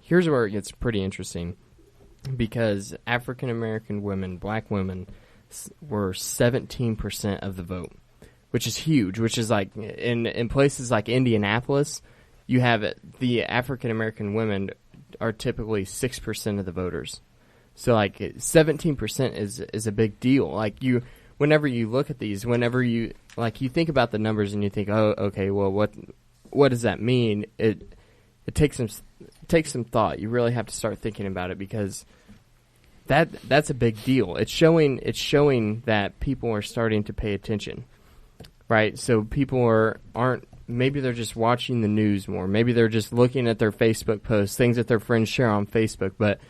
here's where it gets pretty interesting, because African American women, black women, were 17% of the vote, which is huge. Which is like in places like Indianapolis, you have the African American women are typically 6% of the voters. So like 17% is a big deal. Like whenever you look at these, whenever you think about the numbers and you think, oh, okay, well, what does that mean? It takes some thought. You really have to start thinking about it, because that's a big deal. It's showing that people are starting to pay attention, right? So people aren't. Maybe they're just watching the news more. Maybe they're just looking at their Facebook posts, things that their friends share on Facebook. But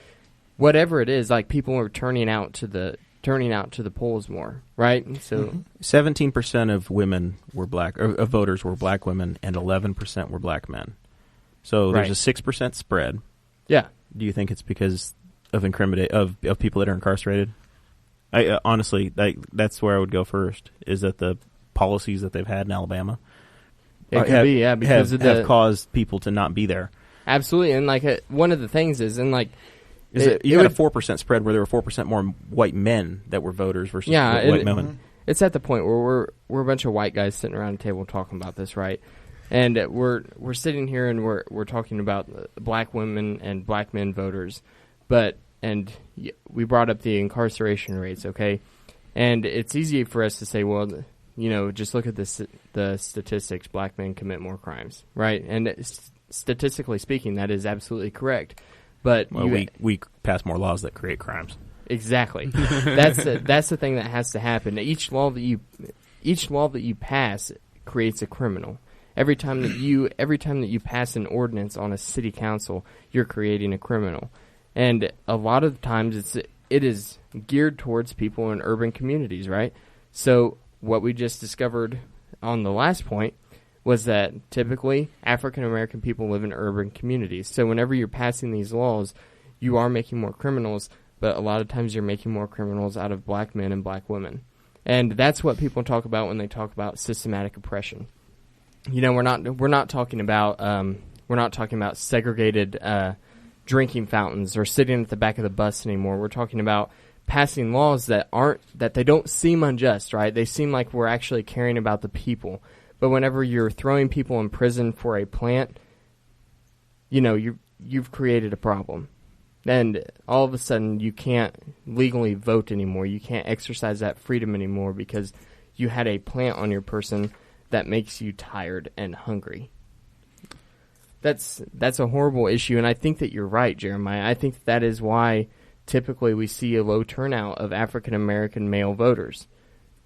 whatever it is, like people are turning out to the polls more, right? So 17% of women were black, or of voters were black women, and 11% were black men. So there's a 6% spread. Yeah. Do you think it's because of of people that are incarcerated? I honestly, that's where I would go first. Is that the policies that they've had in Alabama? It could be, yeah, because have caused people to not be there. Absolutely, and like one of the things is, and like, you had a 4% spread where there were 4% more white men that were voters versus white women. It's at the point where we're a bunch of white guys sitting around a table talking about this, right? And we're sitting here and we're talking about black women and black men voters, and we brought up the incarceration rates, okay? And it's easy for us to say, well, just look at the statistics. Black men commit more crimes, right? And statistically speaking, that is absolutely correct. But we pass more laws that create crimes. Exactly. That's the thing that has to happen. Each law that you pass creates a criminal. Every time that you pass an ordinance on a city council, you're creating a criminal. And a lot of times it is geared towards people in urban communities, right? So what we just discovered on the last point was that typically African American people live in urban communities. So whenever you're passing these laws, you are making more criminals, but a lot of times you're making more criminals out of black men and black women. And that's what people talk about when they talk about systematic oppression. You know, we're not talking about segregated drinking fountains or sitting at the back of the bus anymore. We're talking about passing laws that they don't seem unjust, right? They seem like we're actually caring about the people. But whenever you're throwing people in prison for a plant, you know, you've created a problem. And all of a sudden you can't legally vote anymore. You can't exercise that freedom anymore because you had a plant on your person that makes you tired and hungry. That's a horrible issue, and I think that you're right, Jeremiah. I think that is why typically we see a low turnout of African-American male voters.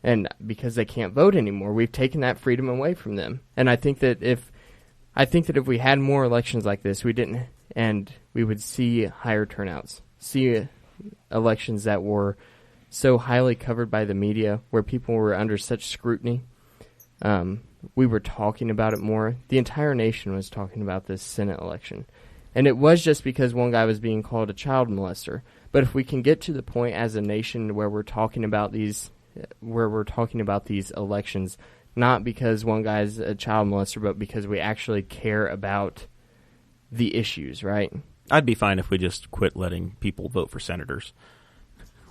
And because they can't vote anymore, we've taken that freedom away from them. And I think that if we had more elections like this, we would see higher turnouts, see elections that were so highly covered by the media, where people were under such scrutiny. We were talking about it more. The entire nation was talking about this Senate election. And it was just because one guy was being called a child molester. But if we can get to the point as a nation where we're talking about these elections, not because one guy's a child molester, but because we actually care about the issues, right? I'd be fine if we just quit letting people vote for senators.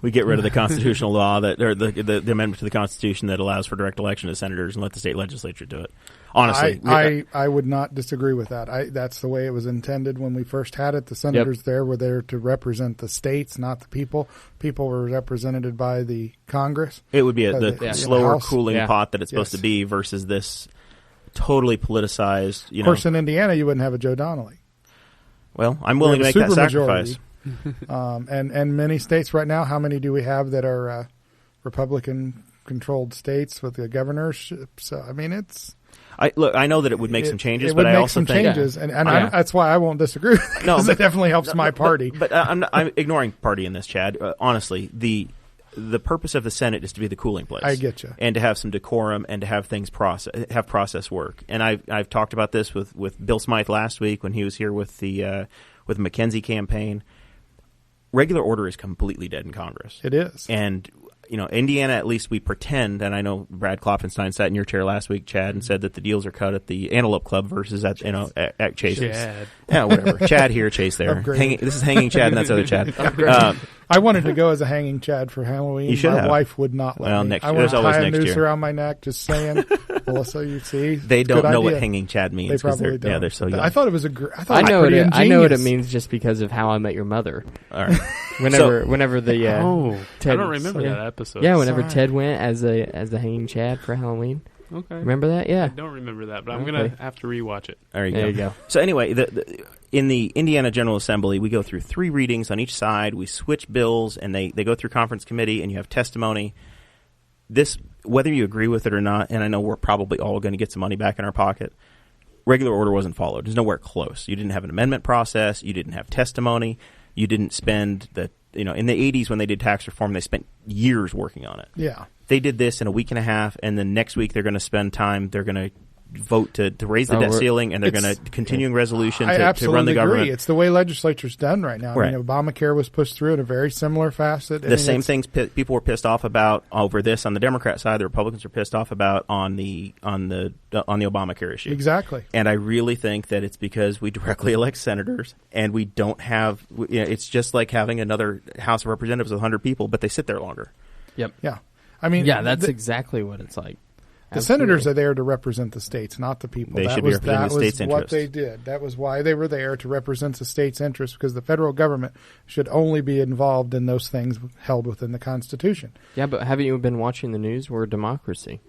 We get rid of the constitutional law or the amendment to the Constitution that allows for direct election of senators and let the state legislature do it. Honestly, I would not disagree with that. That's the way it was intended when we first had it. The senators were there to represent the states, not the people. People were represented by the Congress. It would be the slower cooling pot that it's supposed to be versus this totally politicized. Of course, in Indiana, you wouldn't have a Joe Donnelly. Well, I'm willing to make that sacrifice. And many states right now, how many do we have that are Republican-controlled states with the governorship? So, I mean, it's... I know that it would make some changes, but I also think... changes, and that's why I won't disagree with it, because it definitely helps my party. But I'm ignoring party in this, Chad. Honestly, the purpose of the Senate is to be the cooling place. I get you. And to have some decorum and to have things process work. And I've talked about this with Bill Smythe last week when he was here with the McKenzie campaign. Regular order is completely dead in Congress. It is. And, Indiana, at least we pretend, and I know Brad Klopfenstein sat in your chair last week, Chad, and said that the deals are cut at the Antelope Club versus at Chase's. Chad. Yeah, whatever. Chad here, Chase there. This is Hanging Chad, and that's other Chad. I wanted to go as a hanging Chad for Halloween. You should My have. wife would not let me. Next I year. want to tie a next noose year. around my neck, just saying. Melissa, you see, they don't know what hanging Chad means. They probably don't. Yeah, they're so young. I thought it was I know what it means just because of How I Met Your Mother. All right. Whenever the Ted, I don't remember that episode. Yeah, whenever Ted went as the hanging Chad for Halloween. Okay. Remember that? Yeah. I don't remember that, but I'm going to have to rewatch it. There you go. So anyway, in the Indiana General Assembly, we go through 3 readings on each side. We switch bills, and they go through conference committee, and you have testimony. This, whether you agree with it or not, and I know we're probably all going to get some money back in our pocket, regular order wasn't followed. There's nowhere close. You didn't have an amendment process. You didn't have testimony. You didn't spend in the 80s when they did tax reform, they spent years working on it. Yeah. They did this in a week and a half, and then next week they're going to spend time. They're going to vote to raise the debt ceiling, and they're going to continuing resolution to run the government. Agree. It's the way legislature's done right now. Right. I mean, Obamacare was pushed through in a very similar facet. The same things people were pissed off about over this on the Democrat side. The Republicans are pissed off about on the Obamacare issue. Exactly. And I really think that it's because we directly elect senators, and we don't have. It's just like having another House of Representatives with 100 people, but they sit there longer. Yep. Yeah. I mean, that's exactly what it's like. The senators are there to represent the states, not the people. They should be representing the state's interests. What they did. That was why they were there, to represent the state's interests, because the federal government should only be involved in those things held within the Constitution. Yeah, but haven't you been watching the news? We're a democracy.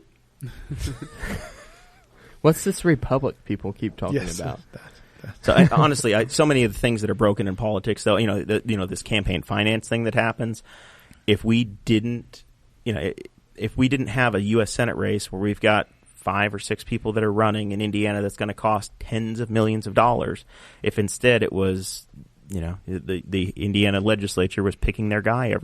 What's this republic people keep talking about? So honestly, so many of the things that are broken in politics, though, this campaign finance thing that happens, if we didn't have a U.S. Senate race where we've got 5 or 6 people that are running in Indiana that's going to cost tens of millions of dollars, if instead it was, the Indiana legislature was picking their guy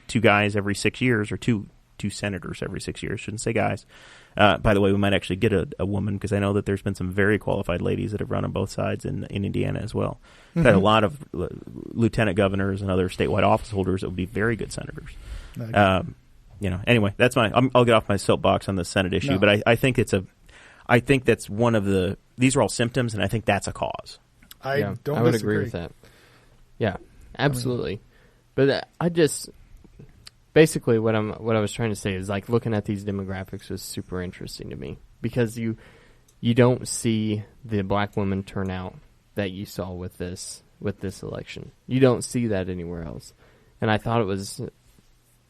2 guys every 6 years, or two senators every 6 years, shouldn't say guys. By the way, we might actually get a woman, because I know that there's been some very qualified ladies that have run on both sides in Indiana as well. We've had a lot of lieutenant governors and other statewide office holders that would be very good senators. Anyway, that's I'll get off my soapbox on the Senate issue, No. but I think I think that's one of these are all symptoms, and I think that's a cause. I Yeah, don't I would disagree agree with that. Yeah, absolutely. But I just basically what I was trying to say is like looking at these demographics was super interesting to me because you don't see the black women turnout that you saw with this election. You don't see that anywhere else, and I thought it was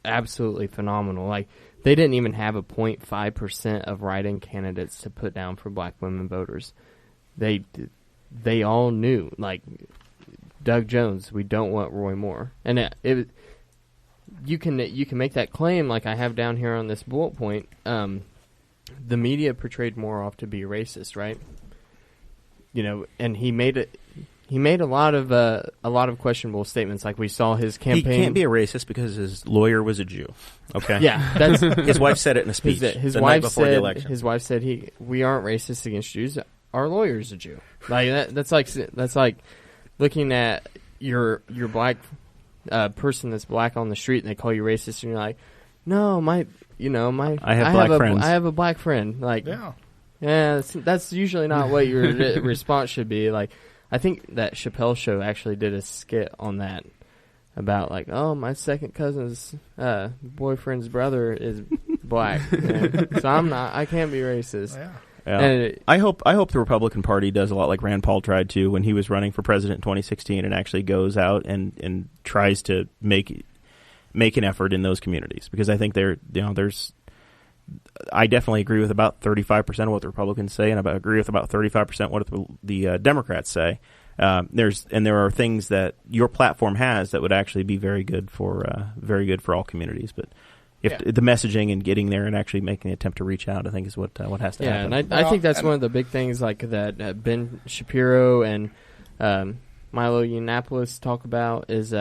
absolutely phenomenal. Like they didn't even have a 0.5% of write-in candidates to put down for black women voters. They all knew, like Doug Jones, we don't want Roy Moore, and you can make that claim, like I have down here on this bullet point. The media portrayed Morrell to be racist, right? And he made a lot of questionable statements. Like we saw his campaign. He can't be a racist because his lawyer was a Jew. Okay. Yeah, that's his wife said it in a speech his the wife night before said, the election. His wife said we aren't racist against Jews. Our lawyer's a Jew. Like that's like looking at your black person that's black on the street and they call you racist and you're like, no, I have a black friend. Like, yeah, that's usually not what your response should be. Like, I think that Chappelle Show actually did a skit on that about like, oh, my second cousin's boyfriend's brother is black, so I can't be racist. Yeah. Yeah. And I hope the Republican Party does a lot like Rand Paul tried to when he was running for president in 2016 and actually goes out and tries to make an effort in those communities, because I think I definitely agree with about 35% of what the Republicans say, and I agree with about 35% what the Democrats say. There are things that your platform has that would actually be very good for all communities, but. The messaging and getting there and actually making an attempt to reach out, I think, is what has to happen. Yeah, and I think that's one of the big things, like that Ben Shapiro and Milo Yiannopoulos talk about is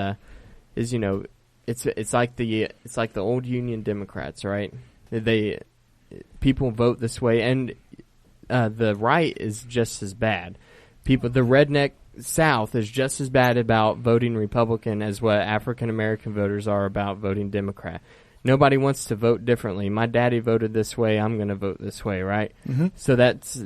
it's like the old Union Democrats, right? People vote this way, and the right is just as bad. The redneck South is just as bad about voting Republican as what African American voters are about voting Democrat. Nobody wants to vote differently. My daddy voted this way. I'm going to vote this way, right? Mm-hmm. So that's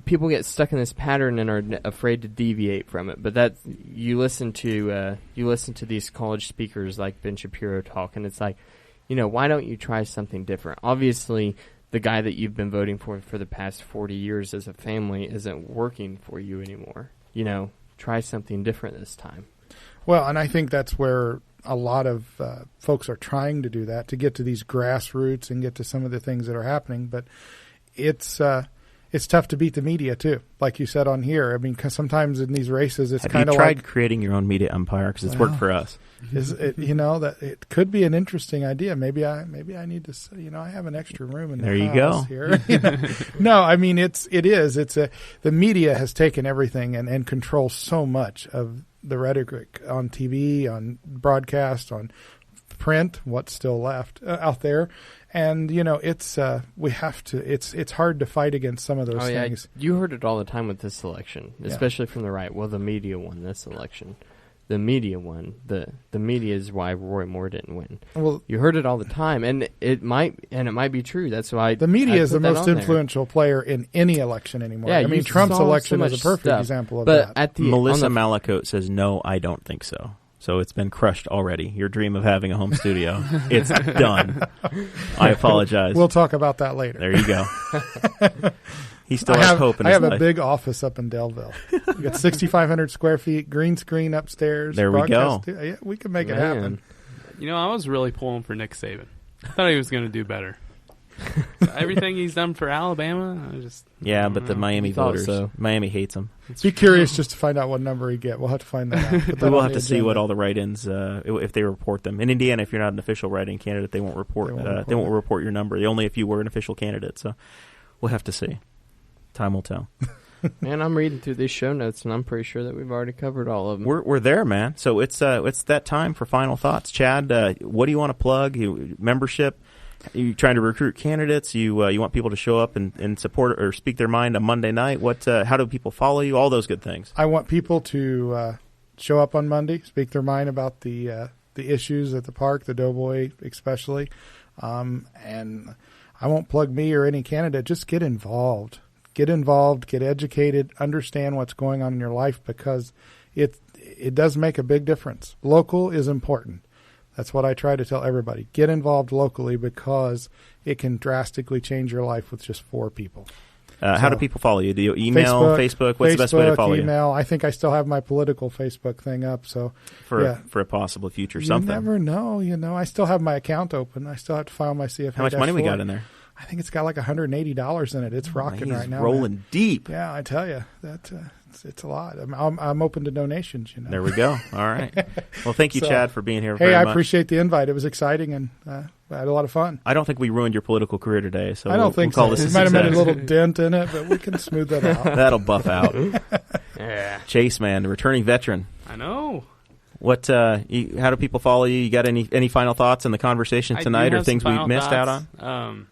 people get stuck in this pattern and are afraid to deviate from it. But you listen to these college speakers like Ben Shapiro talk, and it's like, why don't you try something different? Obviously, the guy that you've been voting for the past 40 years as a family isn't working for you anymore. Try something different this time. Well, and I think that's where a lot of folks are trying to do that, to get to these grassroots and get to some of the things that are happening. But it's tough to beat the media too, like you said on here. I mean, 'cause sometimes in these races, it's kind of like... Have you tried creating your own media empire? Because it's worked for us. That it could be an interesting idea. Maybe I need to. I have an extra room in the house here. No, I mean it is. The media has taken everything and controls so much of the rhetoric on TV, on broadcast, on print, what's still left out there. And, we have to, it's hard to fight against some of those things. You heard it all the time with this election, especially from the right. Well, the media won this election. The media won. The media is why Roy Moore didn't win. Well, you heard it all the time, and it might be true. That's why the media is the most influential player in any election anymore. Yeah, I mean, Trump's election is a perfect example of that. Melissa Malicoat says, no, I don't think so. So it's been crushed already. Your dream of having a home studio, it's done. I apologize. We'll talk about that later. There you go. He still has hope in his life. I have a big office up in Delville. We got 6,500 square feet, green screen upstairs. There we go. Yeah, we can make it happen. I was really pulling for Nick Saban. I thought he was going to do better. Everything he's done for Alabama, but the Miami voters, Miami hates him. Be curious just to find out what number he get. We'll have to find that out. We'll have to see what all the write-ins, if they report them. In Indiana, if you're not an official write-in candidate, they won't report. They won't report your number. Only if you were an official candidate. So we'll have to see. Time will tell. Man, I'm reading through these show notes, and I'm pretty sure that we've already covered all of them. We're there, man. So it's that time for final thoughts. Chad, what do you want to plug? Membership? You trying to recruit candidates? You want people to show up and support or speak their mind on Monday night? How do people follow you? All those good things. I want people to show up on Monday, speak their mind about the issues at the park, the Doughboy especially. And I won't plug me or any candidate. Just get involved. Get involved, get educated, understand what's going on in your life, because it does make a big difference. Local is important. That's what I try to tell everybody. Get involved locally, because it can drastically change your life with just 4 people. How do people follow you? Do you email, Facebook? What's the best way to follow email. I think I still have my political Facebook thing up. So for a possible future something. You never know. I still have my account open. I still have to file my CFA. How much money we got in there? I think it's got like $180 in it. It's rocking right now. Rolling deep. Yeah, I tell you that it's a lot. I'm open to donations. There we go. All right. Well, thank you, Chad, for being here. Hey, very I much. appreciate the invite. It was exciting, and I had a lot of fun. I don't think we ruined your political career today, so I don't think we'll call so. this We might have made a little dent in it, but we can smooth that out. That'll buff out. Yeah. Chase, man, the returning veteran. I know. What? How do people follow you? You got any final thoughts in the conversation tonight, or things we missed out on?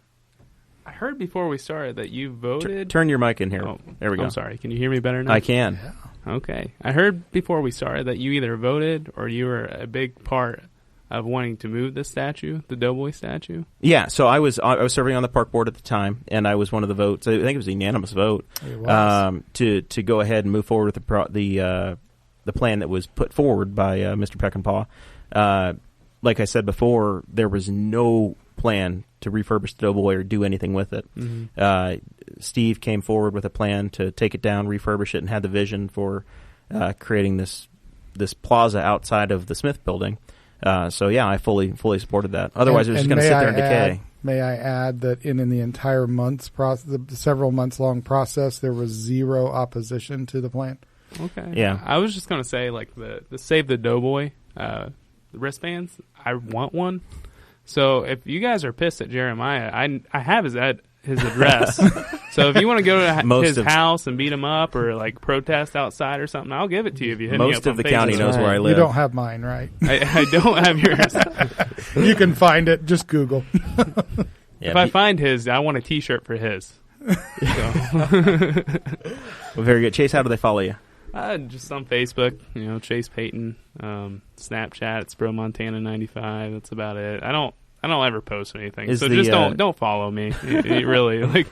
I heard before we started that you voted. Turn your mic in here. Oh, there we go. I'm sorry. Can you hear me better now? I can. Yeah. Okay. I heard before we started that you either voted or you were a big part of wanting to move the statue, the Doughboy statue. Yeah. So I was serving on the park board at the time, and I was one of the votes. I think it was a unanimous vote to go ahead and move forward with the plan that was put forward by Mr. Peckinpah. Like I said before, there was no plan to refurbish the Doughboy or do anything with it. Mm-hmm. Steve came forward with a plan to take it down, refurbish it, and had the vision for creating this plaza outside of the Smith building. So yeah, I fully supported that. Otherwise, it was just going to sit there and decay. May I add that in the entire the several months long process, there was zero opposition to the plan. Okay. Yeah. I was just going to say, like, the Save the Doughboy the wristbands, I want one. So if you guys are pissed at Jeremiah, I have his address. So if you want to go to his house and beat him up or like protest outside or something, I'll give it to you if you hit me up. Most of on the Facebook. county knows where I live. You don't have mine, right? I don't have yours. You can find it. Just Google. Yeah, if I find his, I want a T-shirt for his. Well, very good. Chase, how do they follow you? Just on Facebook, Chase Peyton. Snapchat, it's Bro Montana 95. That's about it. I don't ever post anything, so just don't follow me. It really, like.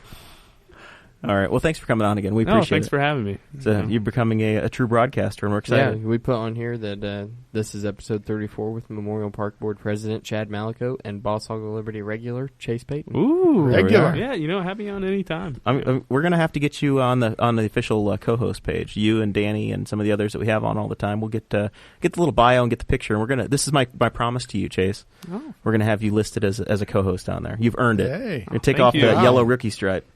All right. Well, thanks for coming on again. We appreciate it. Thanks for having me. So you're becoming a true broadcaster, and we're excited. Yeah, we put on here that this is episode 34 with Memorial Park Board President Chad Malicoat and Boss Hog of Liberty regular Chase Peyton. Ooh, regular. Yeah, have me on any time. We're going to have to get you on the official co-host page. You and Danny and some of the others that we have on all the time. We'll get the little bio and get the picture. And this is my promise to you, Chase. Oh. We're going to have you listed as a co-host on there. You've earned it. Hey. You're take off the yellow rookie stripe.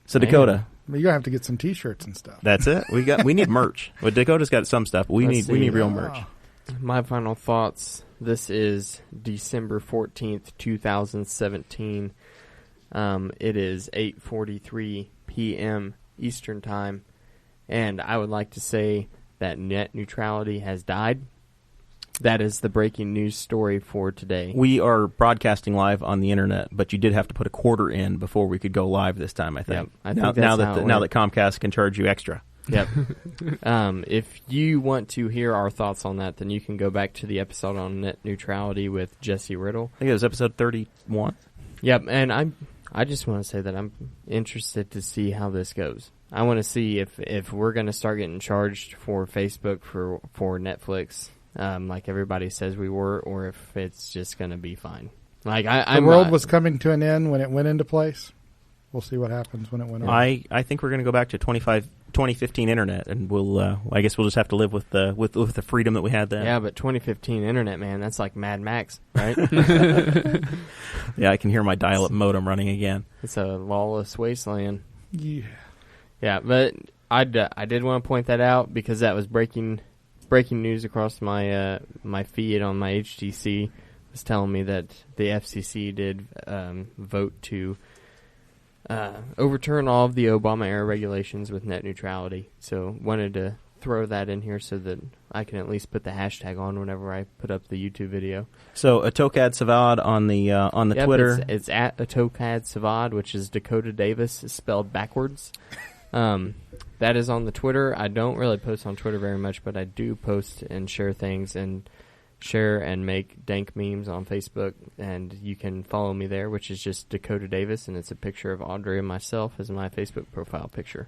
So Dakota, you're gonna have to get some T-shirts and stuff. that's it. We need merch. Well, Dakota's got some stuff. But we need real merch. My final thoughts. This is December 14th, 2017. It is 8:43 p.m. Eastern Time, and I would like to say that net neutrality has died. That is the breaking news story for today. We are broadcasting live on the internet, but you did have to put a quarter in before we could go live this time, I think. Yep, I think now that Comcast can charge you extra. Yep. If you want to hear our thoughts on that, then you can go back to the episode on net neutrality with Jesse Riddle. I think it was episode 31. Yep, and I just want to say that I'm interested to see how this goes. I want to see if we're going to start getting charged for Facebook for Netflix. Like everybody says we were, or if it's just going to be fine. Like the world was coming to an end when it went into place. We'll see what happens when it went on. I think we're going to go back to 2015 internet, and I guess we'll just have to live with the freedom that we had then. Yeah, but 2015 internet, man, that's like Mad Max, right? Yeah, I can hear my dial-up modem running again. It's a lawless wasteland. Yeah. Yeah, but I did want to point that out because that was breaking news across my my feed on my HTC. Was telling me that the FCC did vote to overturn all of the Obama-era regulations with net neutrality. So wanted to throw that in here so that I can at least put the hashtag on whenever I put up the YouTube video. So Atokad Savad on the Twitter. It's at Atokad Savad, which is Dakota Davis spelled backwards. That is on the Twitter. I don't really post on Twitter very much, but I do post and share things. And share and make dank memes on Facebook, and you can follow me there, which is just Dakota Davis, and it's a picture of Audrey and myself as my Facebook profile picture.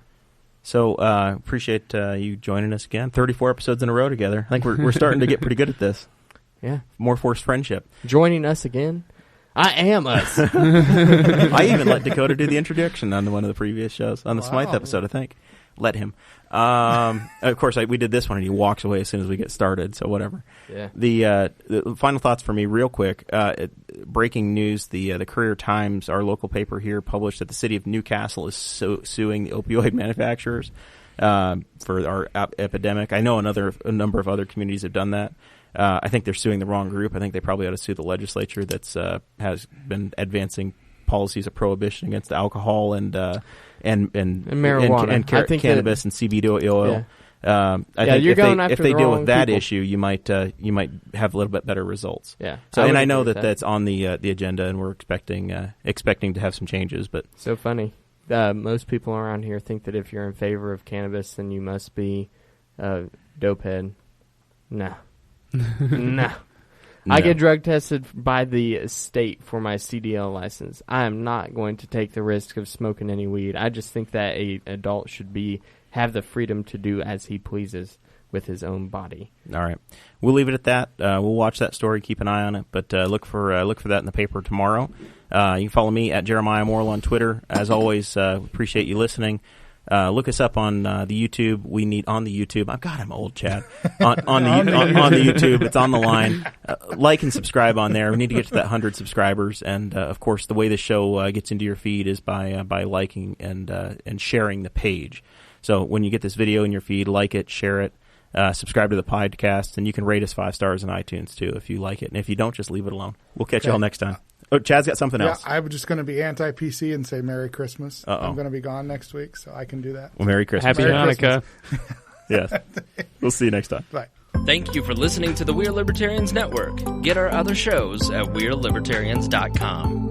So appreciate you joining us again. 34 episodes in a row together. I think we're starting to get pretty good at this. Yeah. More forced friendship. Joining us again. I am us. I even let Dakota do the introduction on one of the previous shows, on the Smythe episode, I think. Let him. Of course, we did this one, and he walks away as soon as we get started, so whatever. Yeah. The final thoughts for me, real quick. Breaking news, the Courier-Times, our local paper here, published that the city of Newcastle is suing the opioid manufacturers for our epidemic. I know a number of other communities have done that. I think they're suing the wrong group. I think they probably ought to sue the legislature that's has been advancing policies of prohibition against alcohol and marijuana and cannabis and CBD oil. Yeah. I think you're going after if they the deal wrong with that people. issue, you might have a little bit better results. Yeah. So, I and I know agree that with that's on the agenda, and we're expecting to have some changes. But so funny. Most people around here think that if you're in favor of cannabis, then you must be a dopehead. No. No. I get drug tested by the state for my CDL license. I am not going to take the risk of smoking any weed. I just think that an adult should have the freedom to do as he pleases with his own body. All right, we'll leave it at that. We'll watch that story, keep an eye on it, but look for that in the paper tomorrow. You can follow me at Jeremiah Morrell on Twitter. As always, appreciate you listening. Look us up on the YouTube. We need on the YouTube. I'm old, Chad. On the YouTube, it's on the line. Like and subscribe on there. We need to get to that 100 subscribers. And of course, the way the show gets into your feed is by liking and sharing the page. So when you get this video in your feed, like it, share it, subscribe to the podcast, and you can rate us 5 stars in iTunes too if you like it. And if you don't, just leave it alone. We'll catch you all next time. Oh, Chad's got something else. I'm just going to be anti-PC and say Merry Christmas. Uh-oh. I'm going to be gone next week, so I can do that. Well, Merry Christmas. Happy Merry Hanukkah. Yes. We'll see you next time. Bye. Thank you for listening to the We're Libertarians Network. Get our other shows at We'reLibertarians.com.